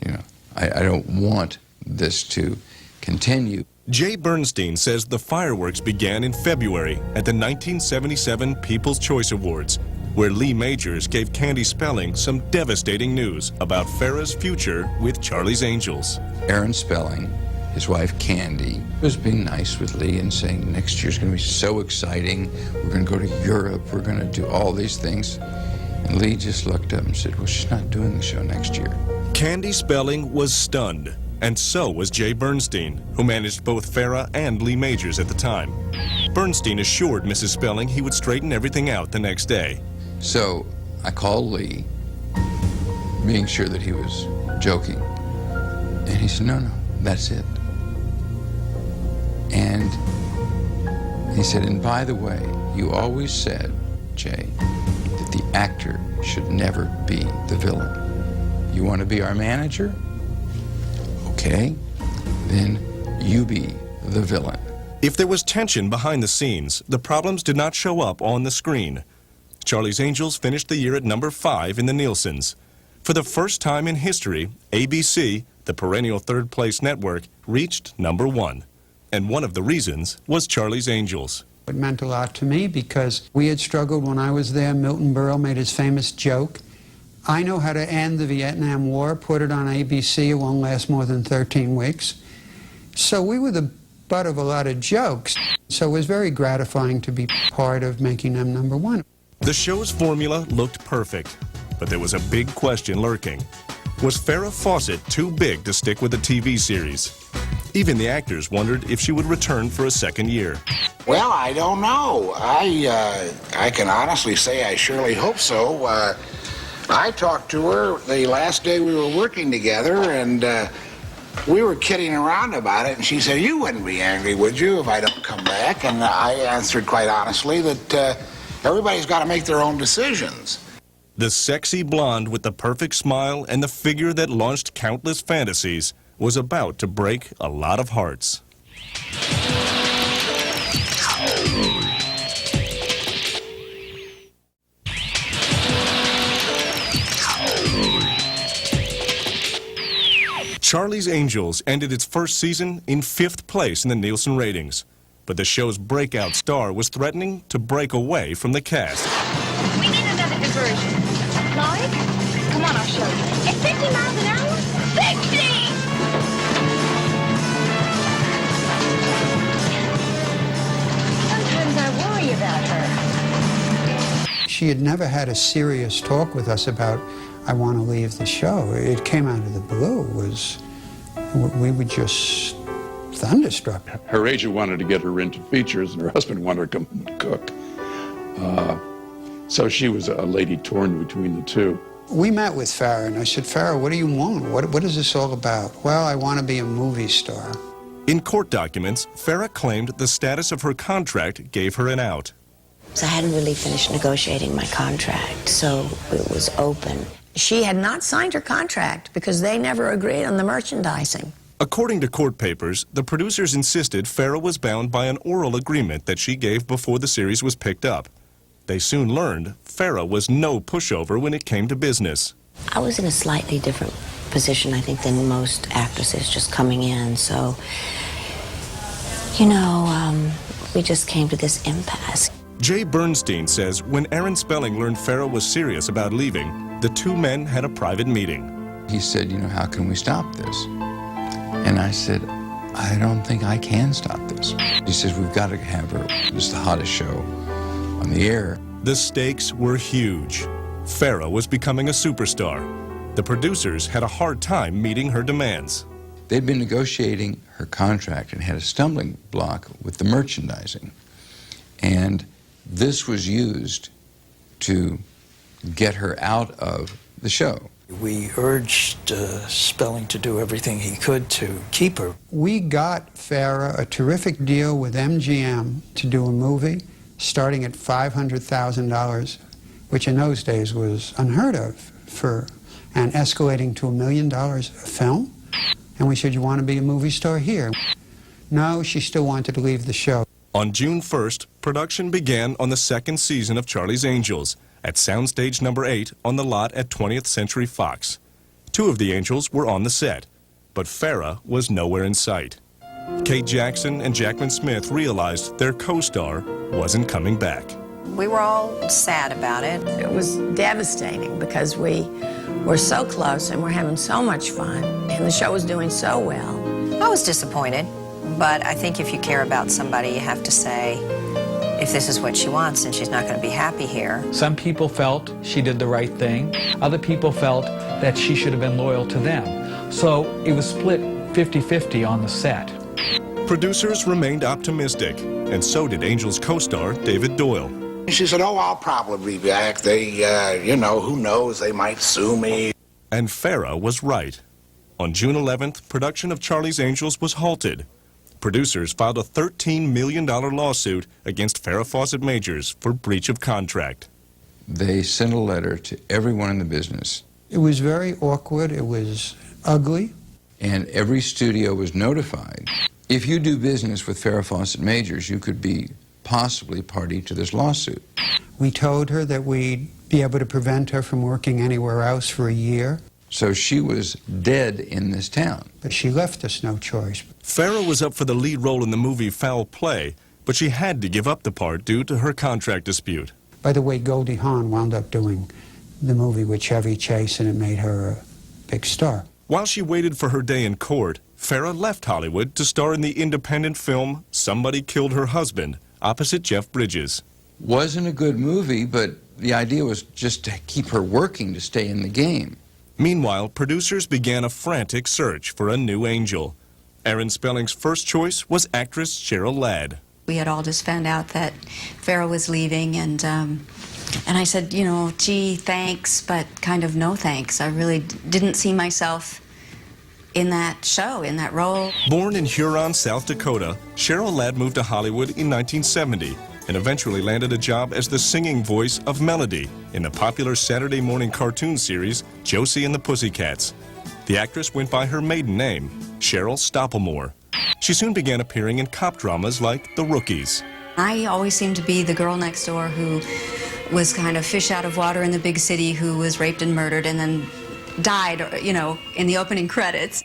You know, I don't want this to continue. Jay Bernstein says the fireworks began in February at the 1977 People's Choice Awards, where Lee Majors gave Candy Spelling some devastating news about Farrah's future with Charlie's Angels. Aaron Spelling, his wife Candy, was being nice with Lee and saying next year's going to be so exciting. We're going to go to Europe. We're going to do all these things. And Lee just looked up and said, well, she's not doing the show next year. Candy Spelling was stunned, and so was Jay Bernstein, who managed both Farrah and Lee Majors at the time. Bernstein assured Mrs. Spelling he would straighten everything out the next day. So I called Lee, being sure that he was joking. And he said, no, that's it. And he said, and by the way, you always said, Jay, that the actor should never be the villain. You want to be our manager? Okay, then you be the villain. If there was tension behind the scenes, the problems did not show up on the screen. Charlie's Angels finished the year at number 5 in the Nielsen's. For the first time in history, ABC, the perennial third-place network, reached number 1. And one of the reasons was Charlie's Angels. It meant a lot to me because we had struggled when I was there. Milton Berle made his famous joke. I know how to end the Vietnam War, put it on ABC, it won't last more than 13 weeks. So we were the butt of a lot of jokes. So it was very gratifying to be part of making them number 1. The show's formula looked perfect, but there was a big question lurking. Was Farrah Fawcett too big to stick with a TV series? Even the actors wondered if she would return for a second year. Well, I don't know. I can honestly say I surely hope so. I talked to her the last day we were working together, and we were kidding around about it, and she said, you wouldn't be angry, would you, if I don't come back? And I answered quite honestly that everybody's got to make their own decisions. The sexy blonde with the perfect smile and the figure that launched countless fantasies was about to break a lot of hearts. Charlie's Angels ended its first season in 5th place in the Nielsen ratings. But the show's breakout star was threatening to break away from the cast. We need another diversion. Like? Come on, I'll show you. At 50 miles an hour? 60! Sometimes I worry about her. She had never had a serious talk with us about, I want to leave the show. It came out of the blue. We were just thunderstruck. Her agent wanted to get her into features, and her husband wanted her to come home and cook. So she was a lady torn between the two. We met with Farrah, and I said, Farrah, what do you want? What is this all about? Well, I want to be a movie star. In court documents, Farrah claimed the status of her contract gave her an out. So I hadn't really finished negotiating my contract, so it was open. She had not signed her contract because they never agreed on the merchandising. According to court papers, the producers insisted Farrah was bound by an oral agreement that she gave before the series was picked up. They soon learned Farrah was no pushover when it came to business. I was in a slightly different position, I think, than most actresses just coming in, so, you know, we just came to this impasse. Jay Bernstein says when Aaron Spelling learned Farrah was serious about leaving, the two men had a private meeting. He said, you know, how can we stop this? And I said, I don't think I can stop this. He says, we've got to have her. It's the hottest show on the air. The stakes were huge. Farrah was becoming a superstar. The producers had a hard time meeting her demands. They'd been negotiating her contract and had a stumbling block with the merchandising. And this was used to get her out of the show. We urged Spelling to do everything he could to keep her. We got Farrah a terrific deal with MGM to do a movie starting at $500,000, which in those days was unheard of, and escalating to $1 million a film. And we said, you want to be a movie star here? No, she still wanted to leave the show. On June 1st, production began on the second season of Charlie's Angels at Soundstage number 8 on the lot at 20th Century Fox. 2 of the Angels were on the set, but Farrah was nowhere in sight. Kate Jackson and Jackman Smith realized their co-star wasn't coming back. We were all sad about it. It was devastating because we were so close and we're having so much fun, and the show was doing so well. I was disappointed, but I think if you care about somebody, you have to say, if this is what she wants, then she's not going to be happy here. Some people felt she did the right thing. Other people felt that she should have been loyal to them. So it was split 50-50 on the set. Producers remained optimistic, and so did Angels co-star David Doyle. She said, oh, I'll probably be back. They, you know, who knows, they might sue me. And Farrah was right. On June 11th, production of Charlie's Angels was halted. Producers filed a $13 million lawsuit against Farrah Fawcett Majors for breach of contract. They sent a letter to everyone in the business. It was very awkward. It was ugly. And every studio was notified. If you do business with Farrah Fawcett Majors, you could be possibly party to this lawsuit. We told her that we'd be able to prevent her from working anywhere else for a year. So she was dead in this town. But she left us no choice. Farrah was up for the lead role in the movie Foul Play, but she had to give up the part due to her contract dispute. By the way, Goldie Hawn wound up doing the movie with Chevy Chase, and it made her a big star. While she waited for her day in court, Farrah left Hollywood to star in the independent film Somebody Killed Her Husband, opposite Jeff Bridges. Wasn't a good movie, but the idea was just to keep her working to stay in the game. Meanwhile, producers began a frantic search for a new angel. Aaron Spelling's first choice was actress Cheryl Ladd. We had all just found out that Farrah was leaving, and I said, you know, gee, thanks, but kind of no thanks. I really didn't see myself in that show, in that role. Born in Huron, South Dakota, Cheryl Ladd moved to Hollywood in 1970 and eventually landed a job as the singing voice of Melody in the popular Saturday morning cartoon series Josie and the Pussycats. The actress went by her maiden name, Cheryl Stoppelmoor. She soon began appearing in cop dramas like The Rookies. I always seemed to be the girl next door who was kind of fish out of water in the big city, who was raped and murdered and then died, you know, in the opening credits.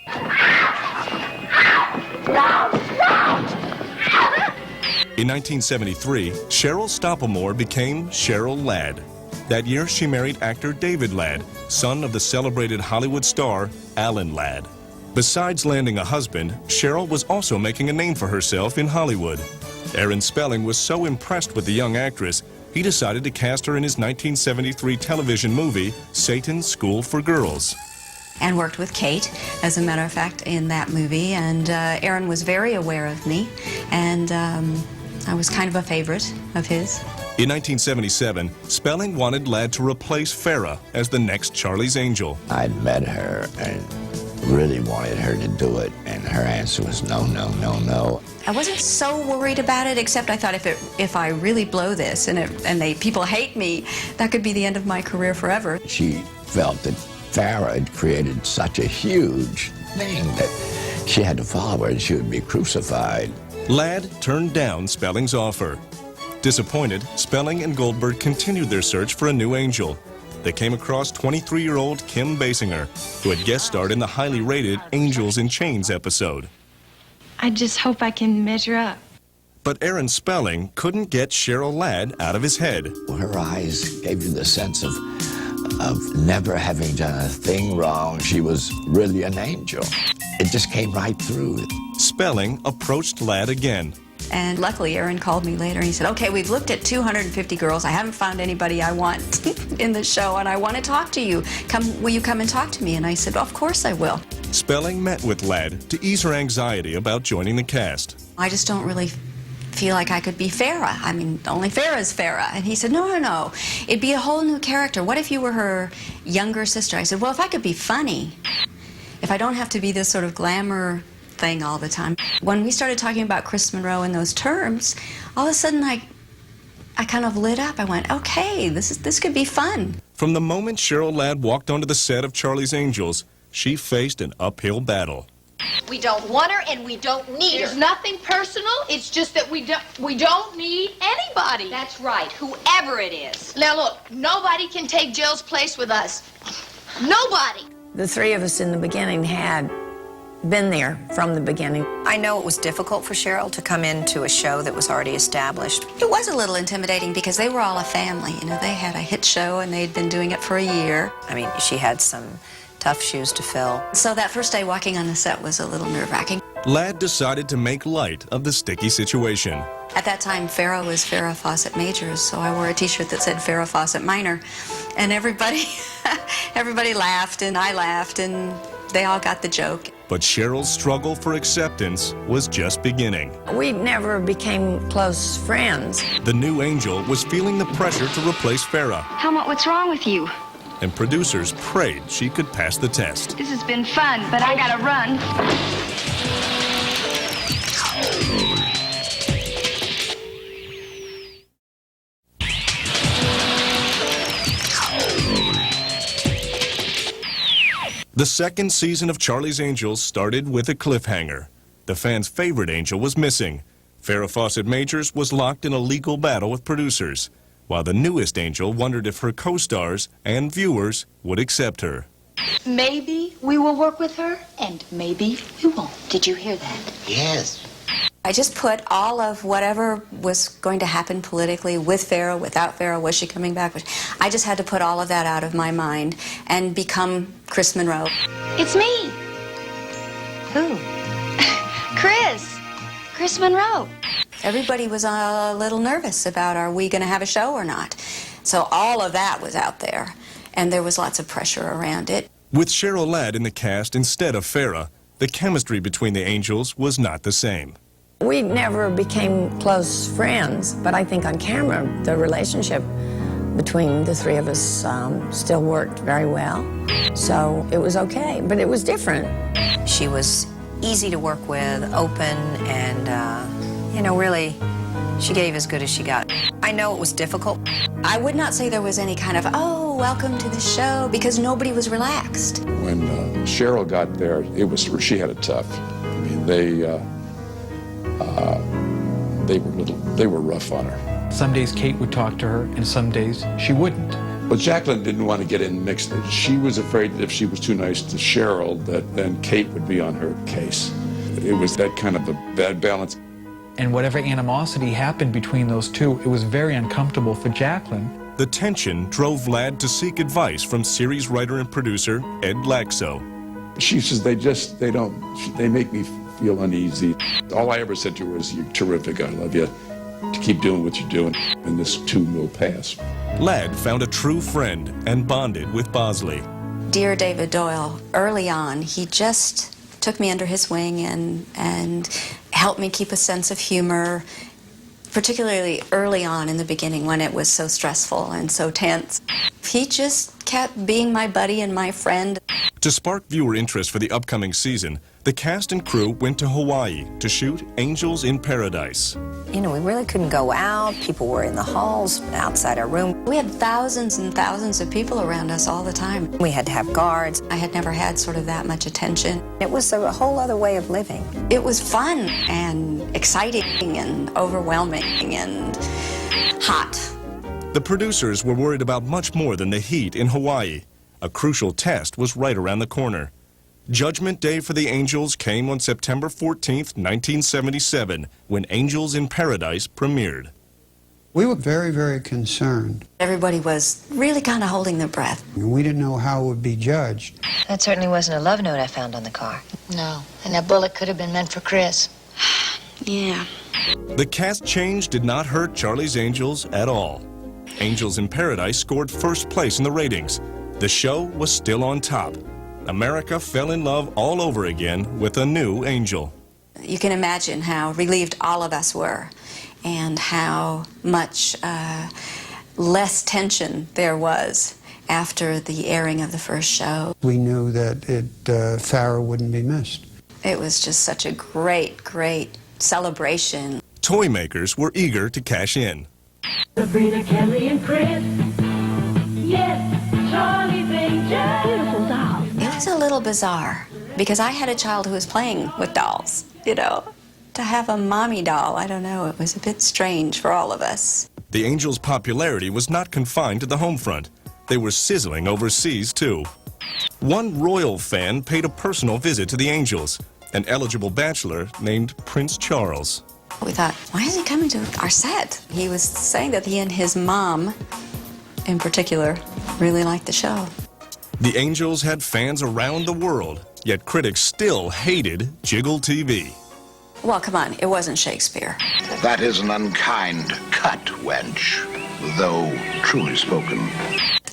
In 1973, Cheryl Stoppelmoor became Cheryl Ladd. That year, she married actor David Ladd, son of the celebrated Hollywood star Alan Ladd. Besides landing a husband, Cheryl was also making a name for herself in Hollywood. Aaron Spelling was so impressed with the young actress, he decided to cast her in his 1973 television movie, Satan's School for Girls. And worked with Kate, as a matter of fact, in that movie. And Aaron was very aware of me, and I was kind of a favorite of his. In 1977, Spelling wanted Ladd to replace Farrah as the next Charlie's Angel. I'd met her and really wanted her to do it, and her answer was no, no, no, no. I wasn't so worried about it, except I thought if I really blow this and people hate me, that could be the end of my career forever. She felt that Farrah had created such a huge thing that she had to follow her and she would be crucified. Ladd turned down Spelling's offer. Disappointed, Spelling and Goldberg continued their search for a new angel. They came across 23-year-old Kim Basinger, who had guest starred in the highly rated Angels in Chains episode. I just hope I can measure up. But Aaron Spelling couldn't get Cheryl Ladd out of his head. Her eyes gave you the sense of never having done a thing wrong. She was really an angel. It just came right through. Spelling approached Ladd again. And luckily, Aaron called me later and he said, okay, we've looked at 250 girls. I haven't found anybody I want in the show, and I want to talk to you. Will you come and talk to me? And I said, well, of course I will. Spelling met with Ladd to ease her anxiety about joining the cast. I just don't really feel like I could be Farrah. I mean, only Farrah's Farrah. And he said, no. It'd be a whole new character. What if you were her younger sister? I said, well, if I could be funny, if I don't have to be this sort of glamour thing all the time. When we started talking about Chris Monroe in those terms, all of a sudden I kind of lit up. I went, okay, this could be fun. From the moment Cheryl Ladd walked onto the set of Charlie's Angels, she faced an uphill battle. We don't want her and we don't need her. There's nothing personal. It's just that we don't need anybody. That's right, whoever it is. Now look, nobody can take Jill's place with us. Nobody. The three of us in the beginning had been there from the beginning. I know it was difficult for Cheryl to come into a show that was already established. It was a little intimidating because they were all a family. You know, they had a hit show and they'd been doing it for a year. I mean, she had some tough shoes to fill. So that first day walking on the set was a little nerve-wracking. Ladd decided to make light of the sticky situation. At that time, Farrah was Farrah Fawcett Majors, so I wore a t-shirt that said Farrah Fawcett Minor. And everybody laughed, and I laughed, and they all got the joke. But Cheryl's struggle for acceptance was just beginning. We never became close friends. The new Angel was feeling the pressure to replace Farrah, Helmut, what's wrong with you? and producers prayed she could pass the test. This has been fun, but I gotta run. The second season of Charlie's Angels started with a cliffhanger. The fans' favorite angel was missing. Farrah Fawcett Majors was locked in a legal battle with producers, while the newest angel wondered if her co-stars and viewers would accept her. Maybe we will work with her, and maybe we won't. Did you hear that? Yes. I just put all of whatever was going to happen politically with Farrah, without Farrah, was she coming back? I just had to put all of that out of my mind and become Chris Monroe. It's me. Who? Chris Monroe. Everybody was a little nervous about, are we going to have a show or not? So all of that was out there, and there was lots of pressure around it. With Cheryl Ladd in the cast instead of Farrah, the chemistry between the angels was not the same. We never became close friends, but I think on camera, the relationship between the three of us still worked very well. So it was okay, but it was different. She was easy to work with, open, and, you know, really, she gave as good as she got. I know it was difficult. I would not say there was any kind of, oh, welcome to the show, because nobody was relaxed. When Cheryl got there, she had it tough. I mean, they were rough on her. Some days Kate would talk to her, and some days she wouldn't. But Jacqueline didn't want to get in mixed. She was afraid that if she was too nice to Cheryl, that then Kate would be on her case. It was that kind of a bad balance. And whatever animosity happened between those two, it was very uncomfortable for Jacqueline. The tension drove Ladd to seek advice from series writer and producer Ed Laxo. She says, they make me feel uneasy. All I ever said to her was, you're terrific, I love you. To keep doing what you're doing, and this too will pass. Ladd found a true friend and bonded with Bosley. Dear David Doyle, early on, he just took me under his wing and helped me keep a sense of humor, particularly early on in the beginning when it was so stressful and so tense. He just kept being my buddy and my friend. To spark viewer interest for the upcoming season, the cast and crew went to Hawaii to shoot Angels in Paradise. You know, we really couldn't go out. People were in the halls, outside our room. We had thousands and thousands of people around us all the time. We had to have guards. I had never had sort of that much attention. It was a whole other way of living. It was fun and exciting and overwhelming and hot. The producers were worried about much more than the heat in Hawaii. A crucial test was right around the corner. Judgment Day for the Angels came on September 14th, 1977, when Angels in Paradise premiered. We were very, very concerned. Everybody was really kind of holding their breath. We didn't know how it would be judged. That certainly wasn't a love note I found on the car. No, and that bullet could have been meant for Chris. Yeah. The cast change did not hurt Charlie's Angels at all. Angels in Paradise scored first place in the ratings. The show was still on top. America fell in love all over again with a new angel. You can imagine how relieved all of us were and how much less tension there was after the airing of the first show. We knew that Farrah wouldn't be missed. It was just such a great, great celebration. Toy makers were eager to cash in. Sabrina, Kelly, and Chris. Yes, Charlie's Angels. Beautiful dolls. It was a little bizarre because I had a child who was playing with dolls, you know. To have a mommy doll, I don't know, it was a bit strange for all of us. The Angels' popularity was not confined to the home front. They were sizzling overseas, too. One royal fan paid a personal visit to the Angels, an eligible bachelor named Prince Charles. We thought, why is he coming to our set? He was saying that he and his mom, in particular, really liked the show. The Angels had fans around the world, yet critics still hated Jiggle TV. Well, come on, it wasn't Shakespeare. That is an unkind cut, wench, though truly spoken.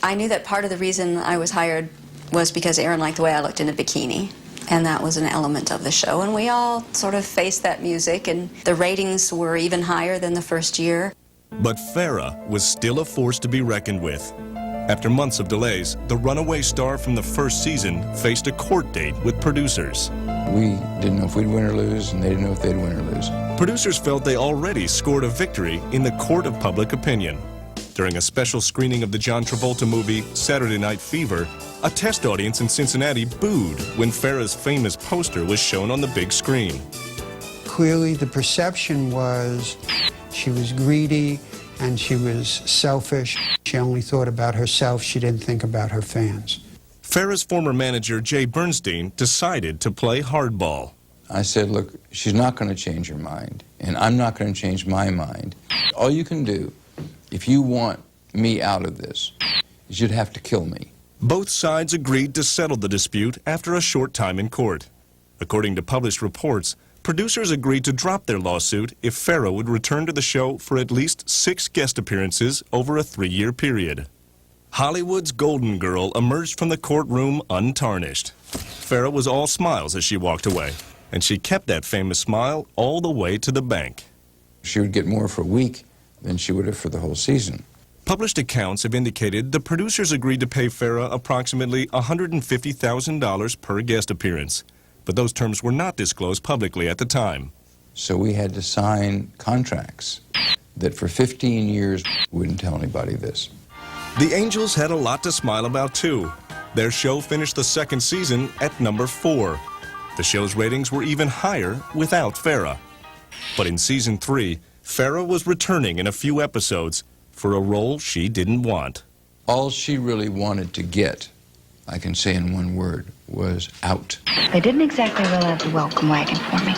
I knew that part of the reason I was hired was because Aaron liked the way I looked in a bikini. And that was an element of the show. And we all sort of faced that music, and the ratings were even higher than the first year. But Farrah was still a force to be reckoned with. After months of delays, the runaway star from the first season faced a court date with producers. We didn't know if we'd win or lose, and they didn't know if they'd win or lose. Producers felt they already scored a victory in the court of public opinion. During a special screening of the John Travolta movie Saturday Night Fever, a test audience in Cincinnati booed when Farrah's famous poster was shown on the big screen. Clearly, the perception was she was greedy and she was selfish. She only thought about herself. She didn't think about her fans. Farrah's former manager, Jay Bernstein, decided to play hardball. I said, look, she's not going to change her mind, and I'm not going to change my mind. All you can do, if you want me out of this, is you'd have to kill me. Both sides agreed to settle the dispute after a short time in court. According to published reports, producers agreed to drop their lawsuit if Farrah would return to the show for at least 6 guest appearances over a 3-year period. Hollywood's golden girl emerged from the courtroom untarnished. Farrah was all smiles as she walked away, and she kept that famous smile all the way to the bank. She would get more for a week than she would have for the whole season. Published accounts have indicated the producers agreed to pay Farrah approximately $150,000 per guest appearance, but those terms were not disclosed publicly at the time. So we had to sign contracts that for 15 years we wouldn't tell anybody this. The Angels had a lot to smile about, too. Their show finished the second season at number 4. The show's ratings were even higher without Farrah. But in season 3, Farrah was returning in a few episodes for a role she didn't want. All she really wanted to get, I can say in one word, was out. They didn't exactly roll out the welcome wagon for me.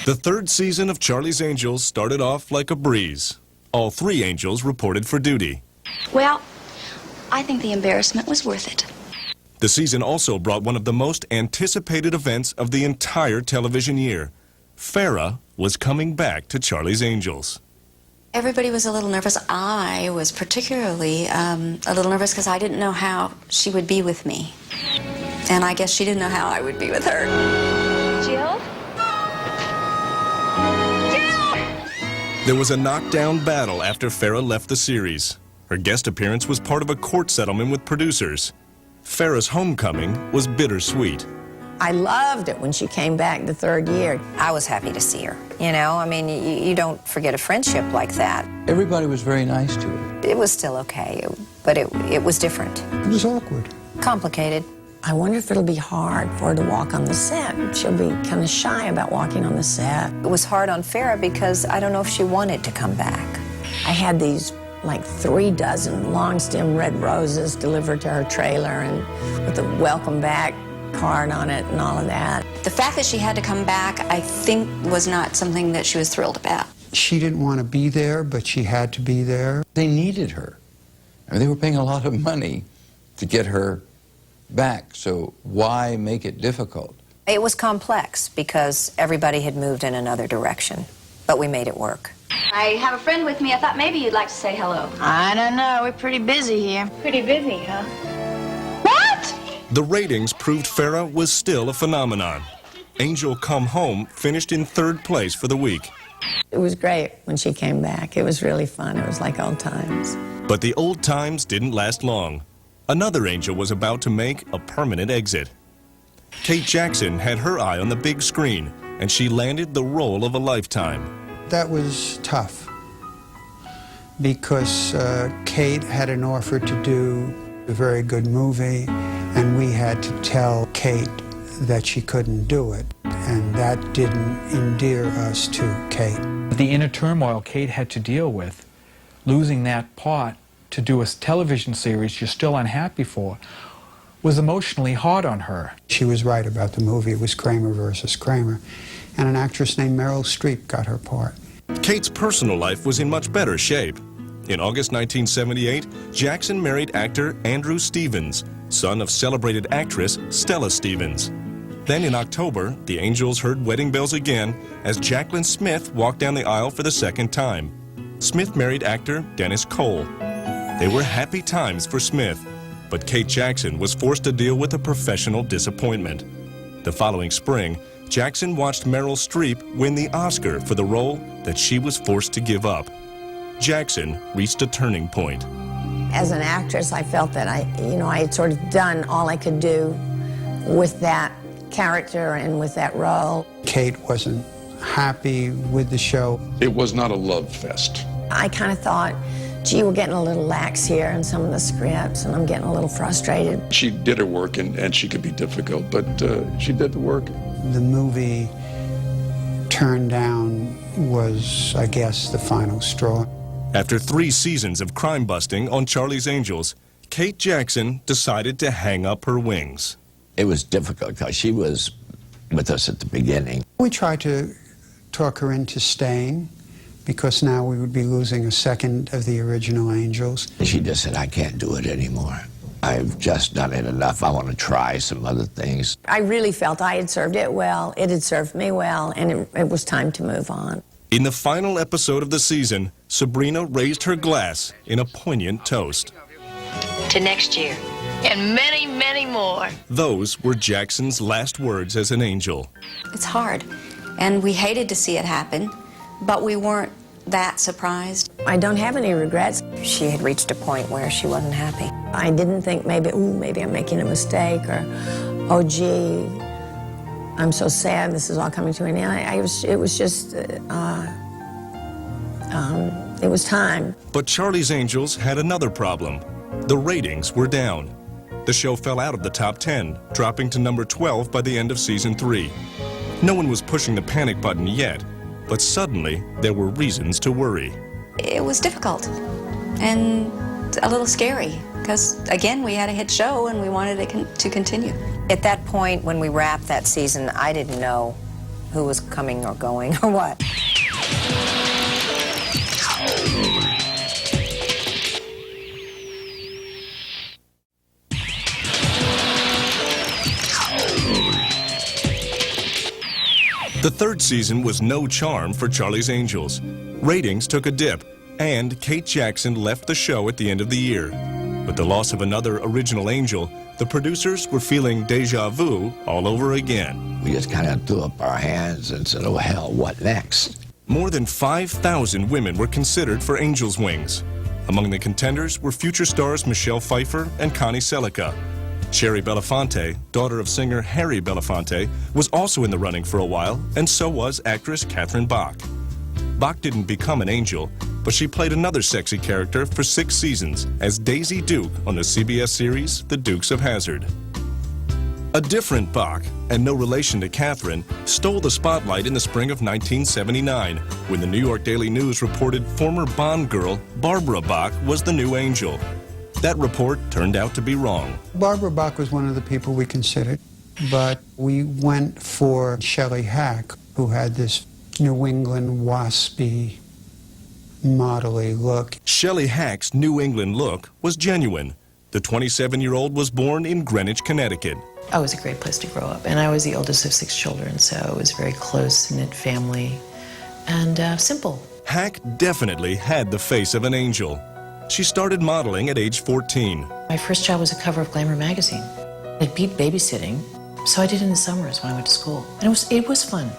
The third season of Charlie's Angels started off like a breeze. All 3 angels reported for duty. Well, I think the embarrassment was worth it. The season also brought one of the most anticipated events of the entire television year. Farrah was coming back to Charlie's Angels. Everybody was a little nervous. I was particularly a little nervous because I didn't know how she would be with me. And I guess she didn't know how I would be with her. Jill? There was a knockdown battle after Farrah left the series. Her guest appearance was part of a court settlement with producers. Farrah's homecoming was bittersweet. I loved it when she came back the 3rd year. I was happy to see her. You know, I mean, you don't forget a friendship like that. Everybody was very nice to her. It was still okay, but it was different. It was awkward. Complicated. I wonder if it'll be hard for her to walk on the set. She'll be kind of shy about walking on the set. It was hard on Farrah because I don't know if she wanted to come back. I had these like 3 dozen long stem red roses delivered to her trailer and with a welcome back card on it and all of that. The fact that she had to come back, I think, was not something that she was thrilled about. She didn't want to be there, but she had to be there. They needed her. I mean, they were paying a lot of money to get her back, so why make it difficult? It was complex because everybody had moved in another direction, but we made it work. I have a friend with me. I thought maybe you'd like to say hello. I don't know. We're pretty busy here. Pretty busy, huh? The ratings proved Farrah was still a phenomenon. Angel Come Home finished in 3rd place for the week. It was great when she came back. It was really fun. It was like old times. But the old times didn't last long. Another Angel was about to make a permanent exit. Kate Jackson had her eye on the big screen, and she landed the role of a lifetime. That was tough because Kate had an offer to do a very good movie, and we had to tell Kate that she couldn't do it, and that didn't endear us to Kate. The inner turmoil Kate had to deal with, losing that part to do a television series you're still unhappy for, was emotionally hard on her. She was right about the movie. It was Kramer versus Kramer, and an actress named Meryl Streep got her part. Kate's personal life was in much better shape. In August 1978, Jackson married actor Andrew Stevens, son of celebrated actress Stella Stevens. Then in October, the Angels heard wedding bells again as Jacqueline Smith walked down the aisle for the 2nd time. Smith married actor Dennis Cole. They were happy times for Smith, but Kate Jackson was forced to deal with a professional disappointment. The following spring, Jackson watched Meryl Streep win the Oscar for the role that she was forced to give up. Jackson reached a turning point. As an actress, I felt that I had sort of done all I could do with that character and with that role. Kate wasn't happy with the show. It was not a love fest. I kind of thought, gee, we're getting a little lax here in some of the scripts, and I'm getting a little frustrated. She did her work, and she could be difficult, but she did the work. The movie Turned Down was, I guess, the final straw. After 3 seasons of crime busting on Charlie's Angels, Kate Jackson decided to hang up her wings. It was difficult because she was with us at the beginning. We tried to talk her into staying because now we would be losing a second of the original Angels. She just said, I can't do it anymore. I've just done it enough. I want to try some other things. I really felt I had served it well, it had served me well, and it was time to move on. In the final episode of the season, Sabrina raised her glass in a poignant toast. To next year. And many, many more. Those were Jackson's last words as an Angel. It's hard, and we hated to see it happen, but we weren't that surprised. I don't have any regrets. She had reached a point where she wasn't happy. I didn't think maybe I'm making a mistake, or, oh, gee, I'm so sad this is all coming to an end. It was just, it was time. But Charlie's Angels had another problem. The ratings were down. The show fell out of the top 10, dropping to number 12 by the end of season 3. No one was pushing the panic button yet, but suddenly there were reasons to worry. It was difficult and a little scary because, again, we had a hit show and we wanted it to continue. At that point, when we wrapped that season, I didn't know who was coming or going or what. The 3rd season was no charm for Charlie's Angels. Ratings took a dip, and Kate Jackson left the show at the end of the year. With the loss of another original Angel, the producers were feeling deja vu all over again. We just kind of threw up our hands and said, oh, hell, what next? More than 5,000 women were considered for Angel's Wings. Among the contenders were future stars Michelle Pfeiffer and Connie Selica. Sherry Belafonte, daughter of singer Harry Belafonte, was also in the running for a while, and so was actress Catherine Bach. Bach didn't become an angel, but she played another sexy character for 6 seasons as Daisy Duke on the CBS series The Dukes of Hazzard. A different Bach, and no relation to Catherine, stole the spotlight in the spring of 1979 when the New York Daily News reported former Bond girl Barbara Bach was the new angel. That report turned out to be wrong. Barbara Bach was one of the people we considered, but we went for Shelley Hack, who had this New England waspy, modelly look. Shelley Hack's New England look was genuine. The 27-year-old was born in Greenwich, Connecticut. Oh, it was a great place to grow up. And I was the oldest of 6 children, so it was a very close-knit family and simple. Hack definitely had the face of an angel. She started modeling at age 14. My first job was a cover of Glamour magazine. It beat babysitting, so I did it in the summers when I went to school. And it was fun.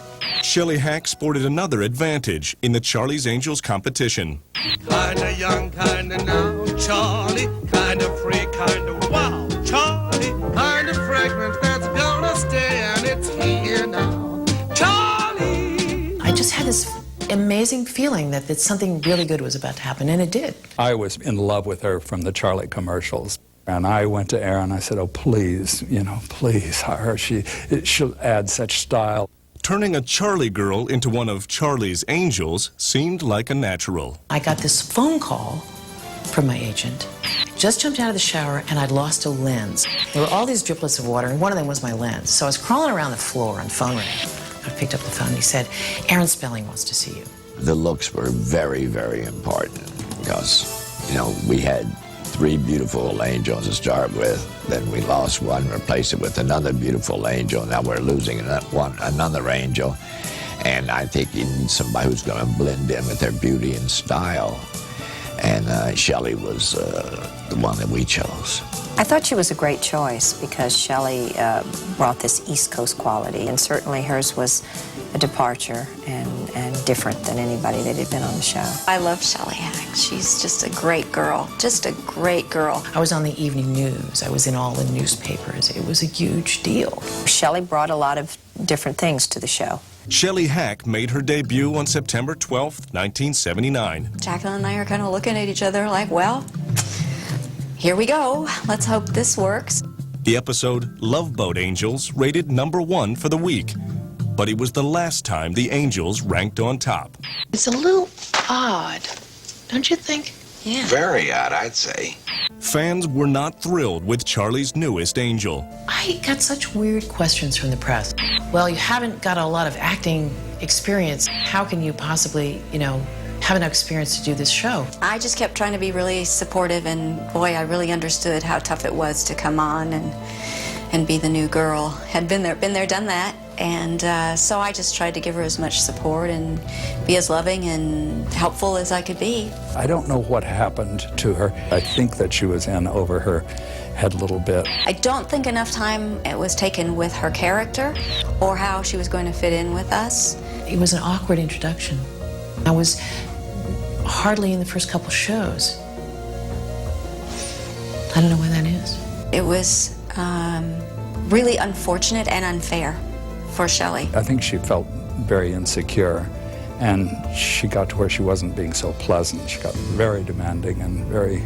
Shelley Hack sported another advantage in the Charlie's Angels competition. Kinda young, kinda now, Charlie. Kinda free, kinda wow, Charlie. Kinda fragrance that's gonna stay, and it's here now, Charlie. I just had this amazing feeling that something really good was about to happen, and it did. I was in love with her from the Charlie commercials. And I went to Erin, I said, oh, please, please hire her. She'll add such style. Turning a Charlie girl into one of Charlie's Angels seemed like a natural. I got this phone call from my agent. Just jumped out of the shower and I'd lost a lens. There were all these driplets of water and one of them was my lens. So I was crawling around the floor and phone rang. I picked up the phone and he said, Aaron Spelling wants to see you. The looks were very, very important because, we had 3 beautiful angels to start with. Then we lost one, replaced it with another beautiful angel. Now we're losing another angel. And I think you need somebody who's going to blend in with their beauty and style. And Shelley was the one that we chose. I thought she was a great choice because Shelley brought this East Coast quality, and certainly hers was a departure and different than anybody that had been on the show. I love Shelley Hack. She's just a great girl, just a great girl. I was on the evening news. I was in all the newspapers. It was a huge deal. Shelley brought a lot of different things to the show. Shelley Hack made her debut on September 12, 1979. Jacqueline and I are kind of looking at each other like, well, here we go. Let's hope this works. The episode Love Boat Angels rated #1 for the week, but it was the last time the Angels ranked on top. It's a little odd, don't you think? Yeah. Very odd, I'd say. Fans were not thrilled with Charlie's newest angel. I got such weird questions from the press. Well, you haven't got a lot of acting experience. How can you possibly, have enough experience to do this show? I just kept trying to be really supportive, and boy, I really understood how tough it was to come on and be the new girl. Had been there, done that. And so I just tried to give her as much support and be as loving and helpful as I could be. I don't know what happened to her. I think that she was in over her head a little bit. I don't think enough time was taken with her character or how she was going to fit in with us. It was an awkward introduction. I was hardly in the first couple shows. I don't know why that is. It was really unfortunate and unfair for Shelley. I think she felt very insecure, and she got to where she wasn't being so pleasant. She got very demanding and very,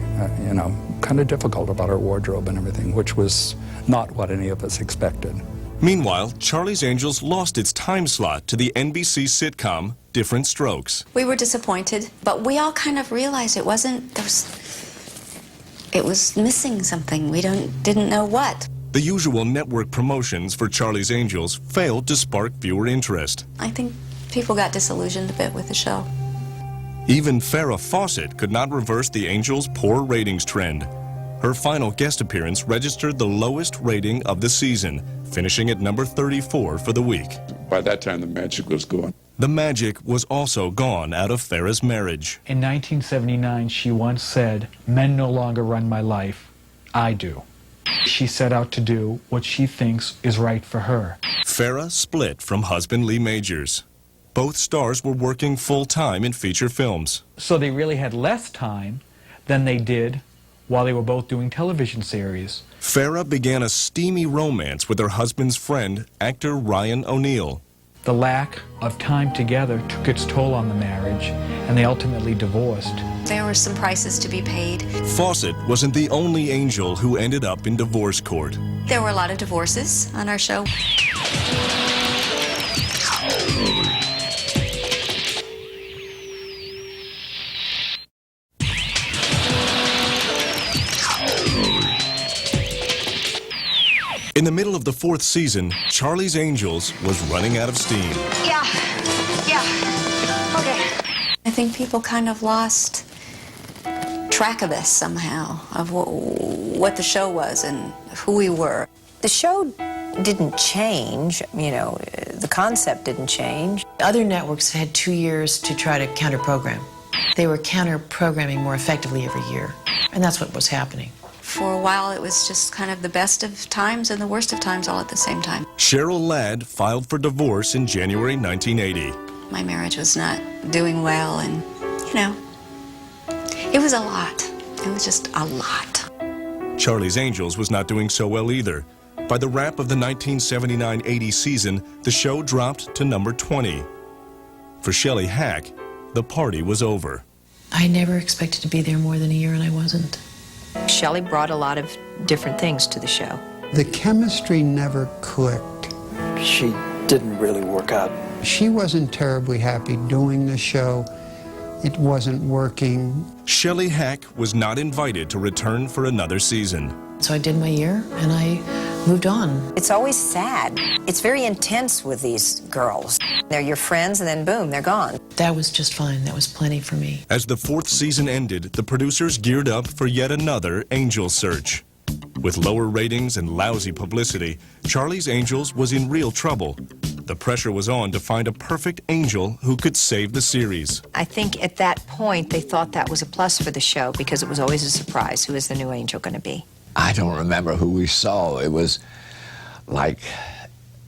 kind of difficult about her wardrobe and everything, which was not what any of us expected. Meanwhile, Charlie's Angels lost its time slot to the NBC sitcom Different Strokes. We were disappointed, but we all kind of realized it was missing something. We didn't know what. The usual network promotions for Charlie's Angels failed to spark viewer interest. I think people got disillusioned a bit with the show. Even Farrah Fawcett could not reverse the Angels' poor ratings trend. Her final guest appearance registered the lowest rating of the season, finishing at #34 for the week. By that time, the magic was gone. The magic was also gone out of Farrah's marriage. In 1979, she once said, "Men no longer run my life, I do." She set out to do what she thinks is right for her. Farrah split from husband Lee Majors. Both stars were working full-time in feature films. So they really had less time than they did while they were both doing television series. Farrah began a steamy romance with her husband's friend, actor Ryan O'Neal. The lack of time together took its toll on the marriage, and they ultimately divorced. There were some prices to be paid. Fawcett wasn't the only angel who ended up in divorce court. There were a lot of divorces on our show. In the middle of the 4th season, Charlie's Angels was running out of steam. Yeah, okay. I think people kind of lost track of us somehow, of what the show was and who we were. The show didn't change. You know, the concept didn't change. Other networks had 2 years to try to counter-program. They were counter-programming more effectively every year, and that's what was happening. For a while, it was just kind of the best of times and the worst of times all at the same time. Cheryl Ladd filed for divorce in January 1980. My marriage was not doing well, and, you know, it was a lot. It was just a lot. Charlie's Angels was not doing so well either. By the wrap of the 1979-80 season, the show dropped to number 20. For Shelley Hack, the party was over. I never expected to be there more than a year, and I wasn't. Shelley brought a lot of different things to the show. The chemistry never clicked. She didn't really work out. She wasn't terribly happy doing the show. It wasn't working. Shelley Hack was not invited to return for another season. So I did my year, and I moved on. It's always sad. It's very intense with these girls. They're your friends, and then boom, they're gone. That was just fine. That was plenty for me. As the 4th season ended, the producers geared up for yet another angel search. With lower ratings and lousy publicity, Charlie's Angels was in real trouble. The pressure was on to find a perfect angel who could save the series. I think at that point, they thought that was a plus for the show because it was always a surprise. Who is the new angel going to be? I don't remember who we saw. It was like,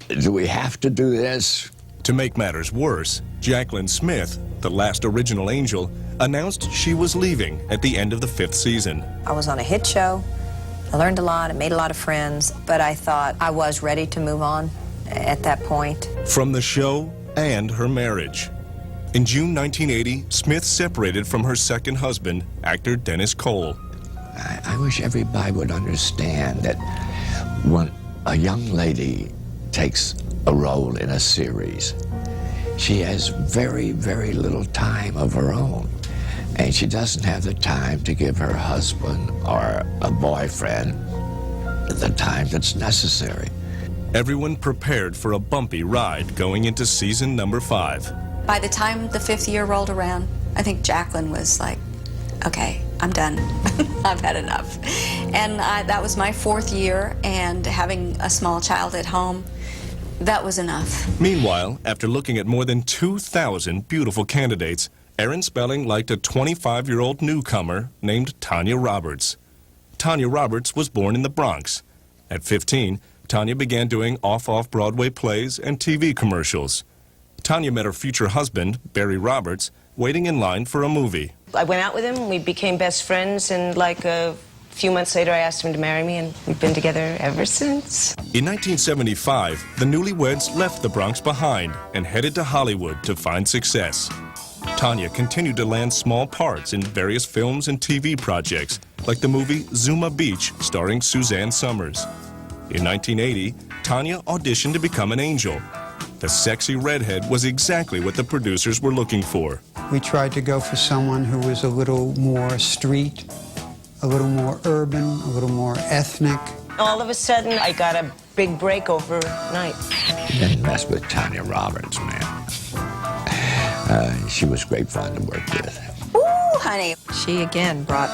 do we have to do this? To make matters worse, Jacqueline Smith, the last original angel, announced she was leaving at the end of the 5th season. I was on a hit show. I learned a lot. I made a lot of friends. But I thought I was ready to move on at that point. From the show and her marriage. In June 1980, Smith separated from her second husband, actor Dennis Cole. I wish everybody would understand that when a young lady takes a role in a series, she has very, very little time of her own. And she doesn't have the time to give her husband or a boyfriend the time that's necessary. Everyone prepared for a bumpy ride going into season number 5. By the time the 5th year rolled around, I think Jacqueline was like, okay, I'm done. I've had enough. And that was my 4th year, and having a small child at home, that was enough. Meanwhile, after looking at more than 2,000 beautiful candidates, Aaron Spelling liked a 25-year-old newcomer named Tanya Roberts. Tanya Roberts was born in the Bronx. At 15, Tanya began doing off-Broadway plays and TV commercials. Tanya met her future husband, Barry Roberts, waiting in line for a movie. I went out with him, we became best friends, and like a few months later I asked him to marry me, and we've been together ever since. In 1975, the newlyweds left the Bronx behind and headed to Hollywood to find success. Tanya continued to land small parts in various films and TV projects, like the movie Zuma Beach, starring Suzanne Summers. In 1980, Tanya auditioned to become an angel. The sexy redhead was exactly what the producers were looking for. We tried to go for someone who was a little more street, a little more urban, a little more ethnic. All of a sudden, I got a big break overnight. Didn't mess with Tanya Roberts, man. She was great fun to work with. Ooh, honey. She, again, brought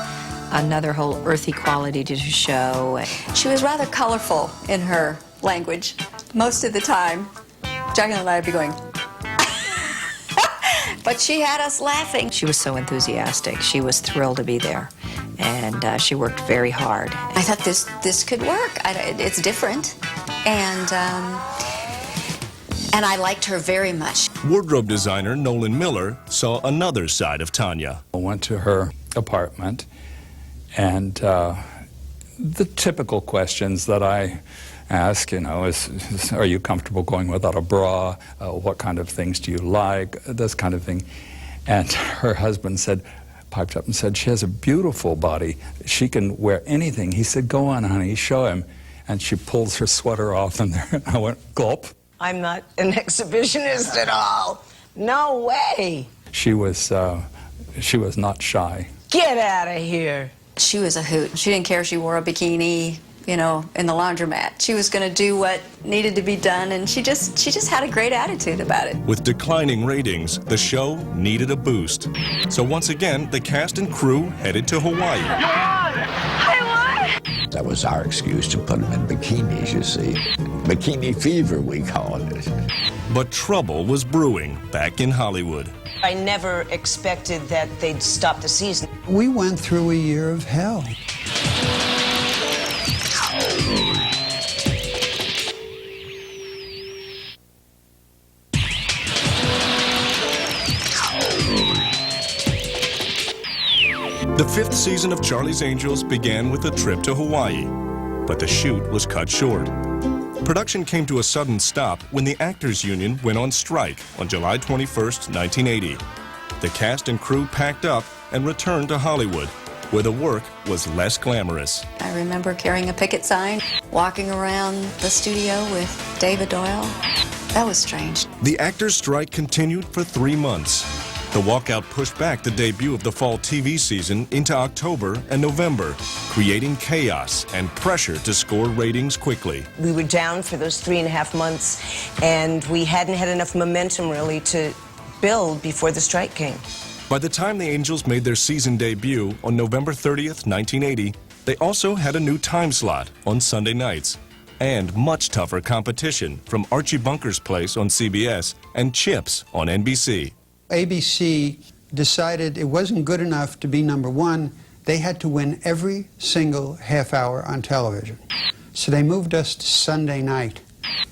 another whole earthy quality to the show. She was rather colorful in her language. Most of the time, Jacqueline and I would be going, but she had us laughing. She was so enthusiastic. She was thrilled to be there. And she worked very hard. I thought this could work. It's different. And I liked her very much. Wardrobe designer Nolan Miller saw another side of Tanya. I went to her apartment, and the typical questions that I ask, you know, is are you comfortable going without a bra? What kind of things do you like? This kind of thing. And her husband piped up and said, she has a beautiful body. She can wear anything. He said, go on, honey, show him. And she pulls her sweater off, and there, I went, gulp. I'm not an exhibitionist at all. No way. She was not shy. Get out of here. She was a hoot. She didn't care if she wore a bikini, you know, in the laundromat. She was going to do what needed to be done, and she just had a great attitude about it. With declining ratings, the show needed a boost. So once again, the cast and crew headed to Hawaii. I won! That was our excuse to put them in bikinis, you see. Bikini fever, we called it. But trouble was brewing back in Hollywood. I never expected that they'd stop the season. We went through a year of hell. The 5th season of Charlie's Angels began with a trip to Hawaii, but the shoot was cut short. Production came to a sudden stop when the Actors Union went on strike on July 21st, 1980. The cast and crew packed up and returned to Hollywood, where the work was less glamorous. I remember carrying a picket sign, walking around the studio with David Doyle. That was strange. The actors' strike continued for 3 months. The walkout pushed back the debut of the fall TV season into October and November, creating chaos and pressure to score ratings quickly. We were down for those 3.5 months, and we hadn't had enough momentum, really, to build before the strike came. By the time the Angels made their season debut on November 30th, 1980, they also had a new time slot on Sunday nights and much tougher competition from Archie Bunker's Place on CBS and Chips on NBC. ABC decided it wasn't good enough to be number one. They had to win every single half hour on television. So they moved us to Sunday night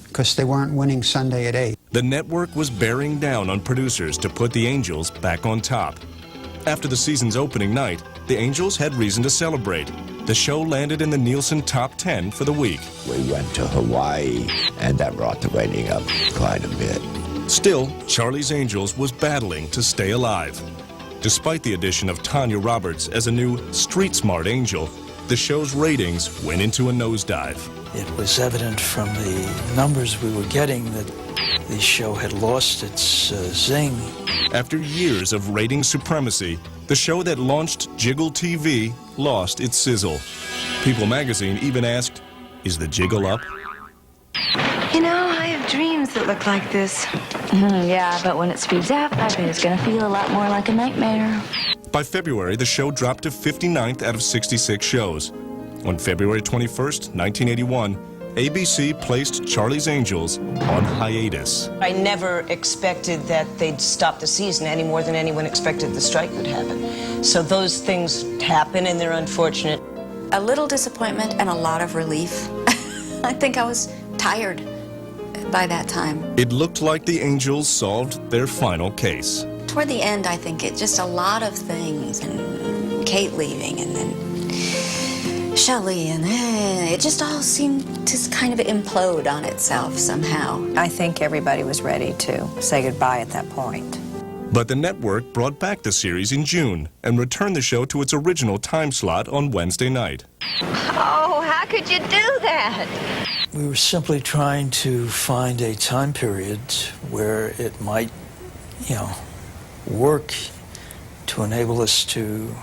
because they weren't winning Sunday at 8. The network was bearing down on producers to put the Angels back on top. After the season's opening night, the Angels had reason to celebrate. The show landed in the Nielsen Top 10 for the week. We went to Hawaii, and that brought the rating up quite a bit. Still, Charlie's Angels was battling to stay alive. Despite the addition of Tanya Roberts as a new street-smart angel, the show's ratings went into a nosedive. It was evident from the numbers we were getting that the show had lost its zing. After years of rating supremacy, the show that launched Jiggle TV lost its sizzle. People magazine even asked, "Is the jiggle up?" You know, I have dreams that look like this. Yeah, but when it speeds up, I bet it's gonna feel a lot more like a nightmare. By February, the show dropped to 59th out of 66 shows. On February 21st, 1981, ABC placed Charlie's Angels on hiatus. I never expected that they'd stop the season any more than anyone expected the strike would happen. So those things happen, and they're unfortunate. A little disappointment and a lot of relief. I think I was tired by that time. It looked like the Angels solved their final case. Toward the end, I think it just a lot of things, and Kate leaving, and then Shelley, and it just all seemed to kind of implode on itself somehow. I think everybody was ready to say goodbye at that point. But the network brought back the series in June and returned the show to its original time slot on Wednesday night. Oh, how could you do that? We were simply trying to find a time period where it might, work to enable us to,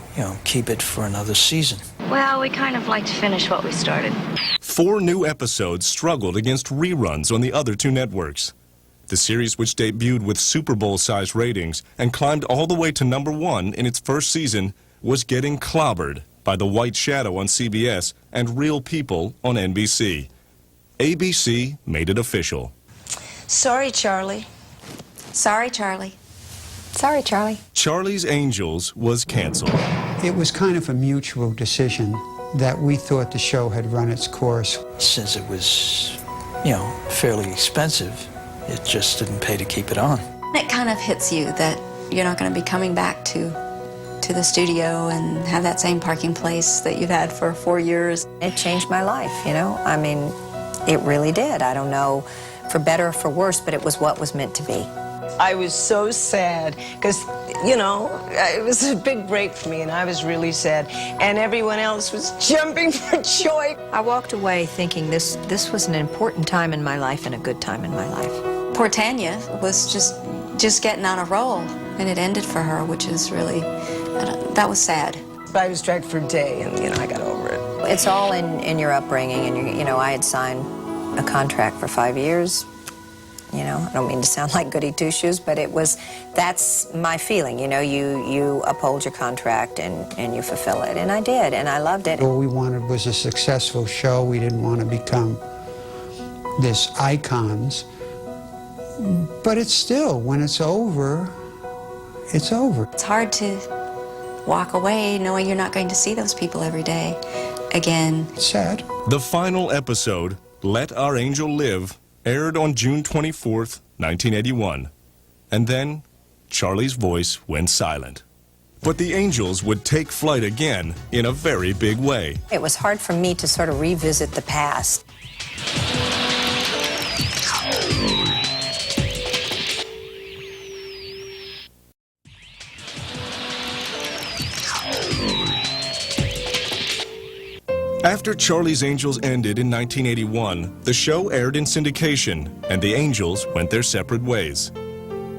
keep it for another season. Well, we kind of like to finish what we started. 4 new episodes struggled against reruns on the other 2 networks. The series, which debuted with Super Bowl-sized ratings and climbed all the way to #1 in its first season, was getting clobbered by The White Shadow on CBS and Real People on NBC. ABC made it official. Sorry, Charlie. Sorry, Charlie. Sorry, Charlie. Charlie's Angels was canceled. It was kind of a mutual decision that we thought the show had run its course. Since it was, fairly expensive, it just didn't pay to keep it on. It kind of hits you that you're not going to be coming back to the studio and have that same parking place that you've had for 4 years. It changed my life, I mean, it really did. I don't know for better or for worse, but it was what was meant to be. I was so sad because, it was a big break for me, and I was really sad. And everyone else was jumping for joy. I walked away thinking this was an important time in my life and a good time in my life. Poor Tanya was just getting on a roll, and it ended for her, which is really, that was sad. I was dragged for a day, and, I got over it. It's all in your upbringing, and, I had signed a contract for 5 years. You know, I don't mean to sound like goody two-shoes, but that's my feeling. You know, you uphold your contract and you fulfill it. And I did, and I loved it. All we wanted was a successful show. We didn't want to become this icons. But it's still, when it's over, it's over. It's hard to walk away knowing you're not going to see those people every day again. It's sad. The final episode, Let Our Angel Live, aired on June 24th, 1981. And then, Charlie's voice went silent. But the Angels would take flight again in a very big way. It was hard for me to sort of revisit the past. After Charlie's Angels ended in 1981, the show aired in syndication, and the Angels went their separate ways.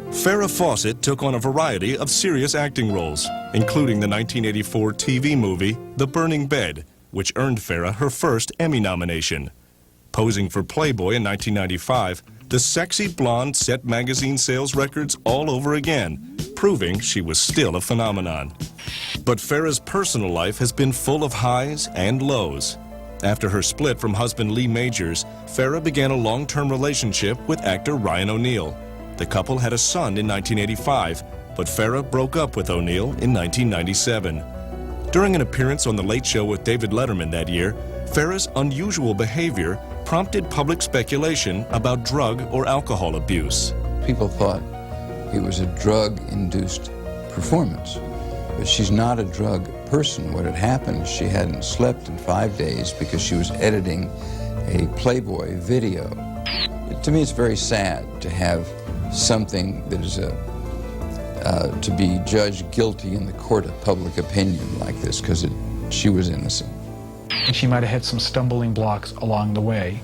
Farrah Fawcett took on a variety of serious acting roles, including the 1984 TV movie The Burning Bed, which earned Farrah her first Emmy nomination. Posing for Playboy in 1995, the sexy blonde set magazine sales records all over again, proving she was still a phenomenon. But Farrah's personal life has been full of highs and lows. After her split from husband Lee Majors, Farrah began a long-term relationship with actor Ryan O'Neal. The couple had a son in 1985, but Farrah broke up with O'Neal in 1997. During an appearance on The Late Show with David Letterman that year, Farrah's unusual behavior prompted public speculation about drug or alcohol abuse. People thought it was a drug-induced performance, but she's not a drug person. What had happened is she hadn't slept in 5 days because she was editing a Playboy video. To me, it's very sad to have something that is to be judged guilty in the court of public opinion like this, because she was innocent. And she might have had some stumbling blocks along the way,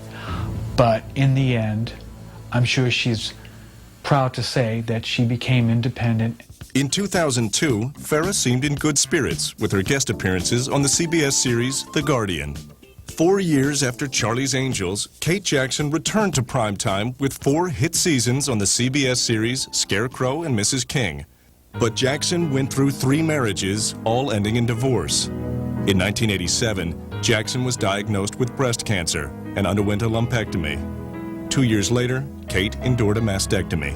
but in the end, I'm sure she's proud to say that she became independent. In 2002, Farrah seemed in good spirits with her guest appearances on the CBS series The Guardian. 4 years after Charlie's Angels, Kate Jackson returned to primetime with 4 hit seasons on the CBS series Scarecrow and Mrs. King. But Jackson went through 3 marriages, all ending in divorce. In 1987, Jackson was diagnosed with breast cancer and underwent a lumpectomy. 2 years later, Kate endured a mastectomy.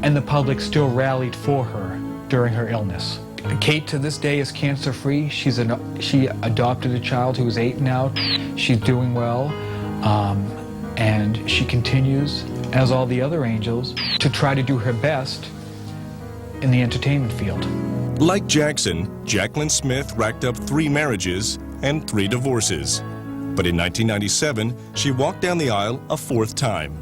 And the public still rallied for her during her illness. Kate, to this day, is cancer-free. She adopted a child who is 8 now. She's doing well, and she continues, as all the other Angels, to try to do her best in the entertainment field. Like Jackson, Jaclyn Smith racked up 3 marriages and 3 divorces. But in 1997, she walked down the aisle a 4th time.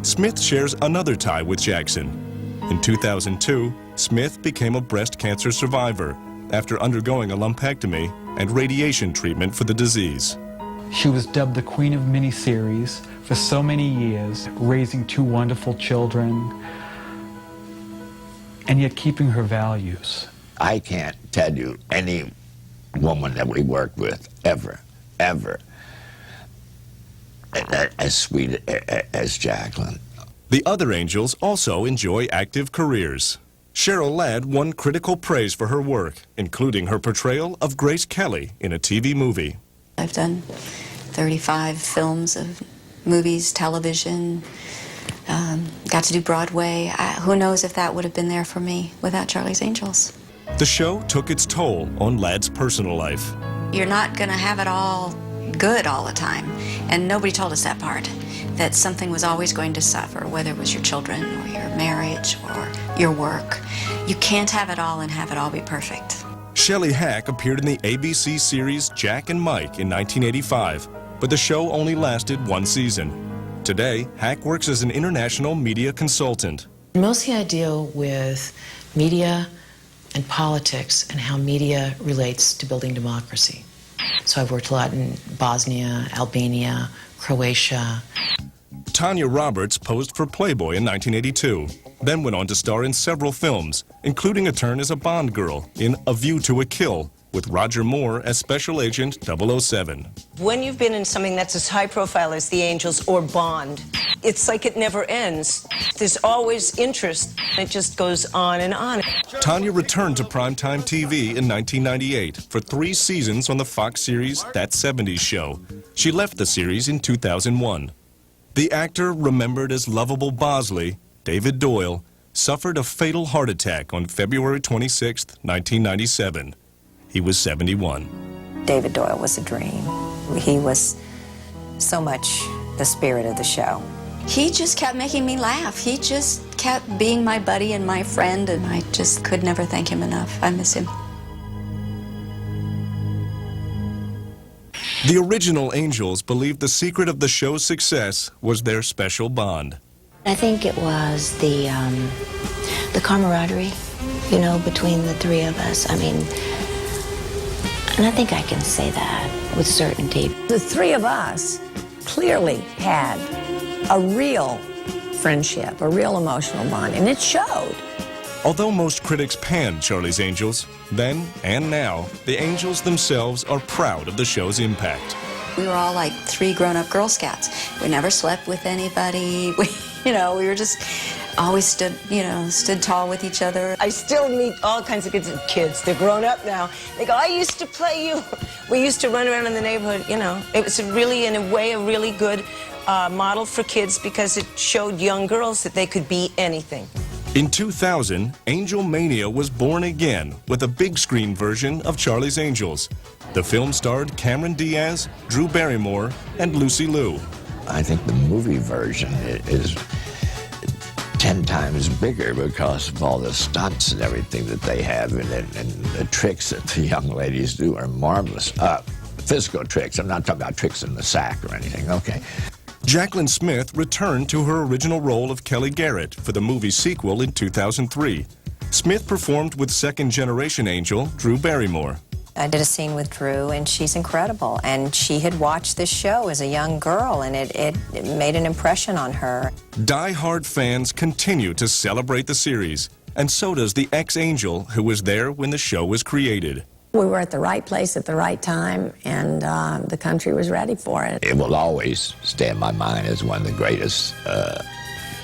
Smith shares another tie with Jackson. In 2002, Smith became a breast cancer survivor after undergoing a lumpectomy and radiation treatment for the disease. She was dubbed the Queen of Miniseries for so many years, raising 2 wonderful children, and yet keeping her values. I can't tell you any woman that we worked with ever, as sweet as Jaclyn. The other Angels also enjoy active careers. Cheryl Ladd won critical praise for her work, including her portrayal of Grace Kelly in a TV movie. I've done 35 films of movies, television, got to do Broadway. Who knows if that would have been there for me without Charlie's Angels. The show took its toll on Ladd's personal life. You're not going to have it all good all the time, and nobody told us that part, that something was always going to suffer, whether it was your children or your marriage or your work. You can't have it all and have it all be perfect. Shelley Hack appeared in the ABC series Jack and Mike in 1985, but the show only lasted 1 season. Today, Hack works as an international media consultant. Mostly I deal with media and politics and how media relates to building democracy. So I've worked a lot in Bosnia, Albania, Croatia. Tanya Roberts posed for Playboy in 1982, then went on to star in several films, including a turn as a Bond girl in A View to a Kill, with Roger Moore as Special Agent 007. When you've been in something that's as high profile as The Angels or Bond, it's like it never ends. There's always interest. It just goes on and on. Tanya returned to primetime TV in 1998 for 3 seasons on the Fox series That 70s Show. She left the series in 2001. The actor, remembered as lovable Bosley, David Doyle, suffered a fatal heart attack on February 26, 1997. He was 71. David Doyle was a dream. He was so much the spirit of the show. He just kept making me laugh. He just kept being my buddy and my friend, and I just could never thank him enough. I miss him. The original Angels believed the secret of the show's success was their special bond. I think it was the camaraderie, you know, between the three of us. I mean, and I think I can say that with certainty. The three of us clearly had a real friendship, a real emotional bond, and it showed. Although most critics panned Charlie's Angels, then and now, the Angels themselves are proud of the show's impact. We were all like 3 grown-up Girl Scouts. We never slept with anybody. We were just always stood tall with each other. I still meet all kinds of kids. They're grown up now. They go, I used to play you. We used to run around in the neighborhood, you know. It was really, in a way, a really good model for kids because it showed young girls that they could be anything. In 2000, Angel Mania was born again with a big screen version of Charlie's Angels. The film starred Cameron Diaz, Drew Barrymore, and Lucy Liu. I think the movie version is 10 times bigger because of all the stunts and everything that they have in it, and the tricks that the young ladies do are marvelous. Physical tricks. I'm not talking about tricks in the sack or anything. Okay. Jaclyn Smith returned to her original role of Kelly Garrett for the movie sequel in 2003. Smith performed with second-generation Angel, Drew Barrymore. I did a scene with Drew, and she's incredible. And she had watched this show as a young girl, and it made an impression on her. Die-hard fans continue to celebrate the series, and so does the ex-Angel who was there when the show was created. We were at the right place at the right time, and the country was ready for it. It will always stay in my mind as one of the greatest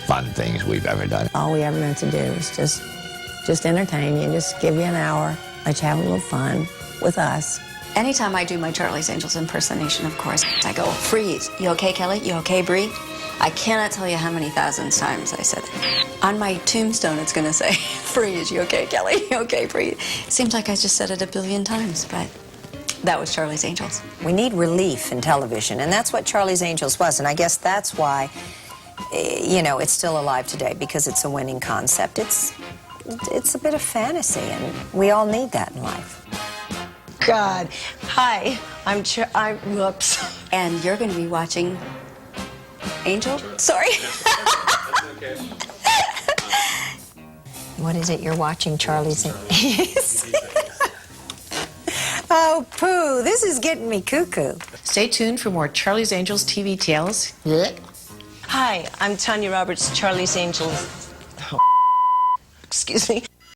fun things we've ever done. All we ever meant to do was just entertain you, just give you an hour, let you have a little fun with us. Anytime I do my Charlie's Angels impersonation, of course, I go, freeze. You okay, Kelly? You okay, Bree? I cannot tell you how many thousands times I said it. On my tombstone, it's going to say, freeze. You okay, Kelly? You okay, Bree? It seems like I just said it a billion times, but that was Charlie's Angels. We need relief in television, and that's what Charlie's Angels was. And I guess that's why, it's still alive today, because it's a winning concept. It's a bit of fantasy, and we all need that in life. God. Hi, whoops. And you're going to be watching Angel? Sorry. What is it you're watching, Charlie's Angels? Oh, poo, this is getting me cuckoo. Stay tuned for more Charlie's Angels TV tales. Hi, I'm Tanya Roberts, Charlie's Angels. Oh, excuse me.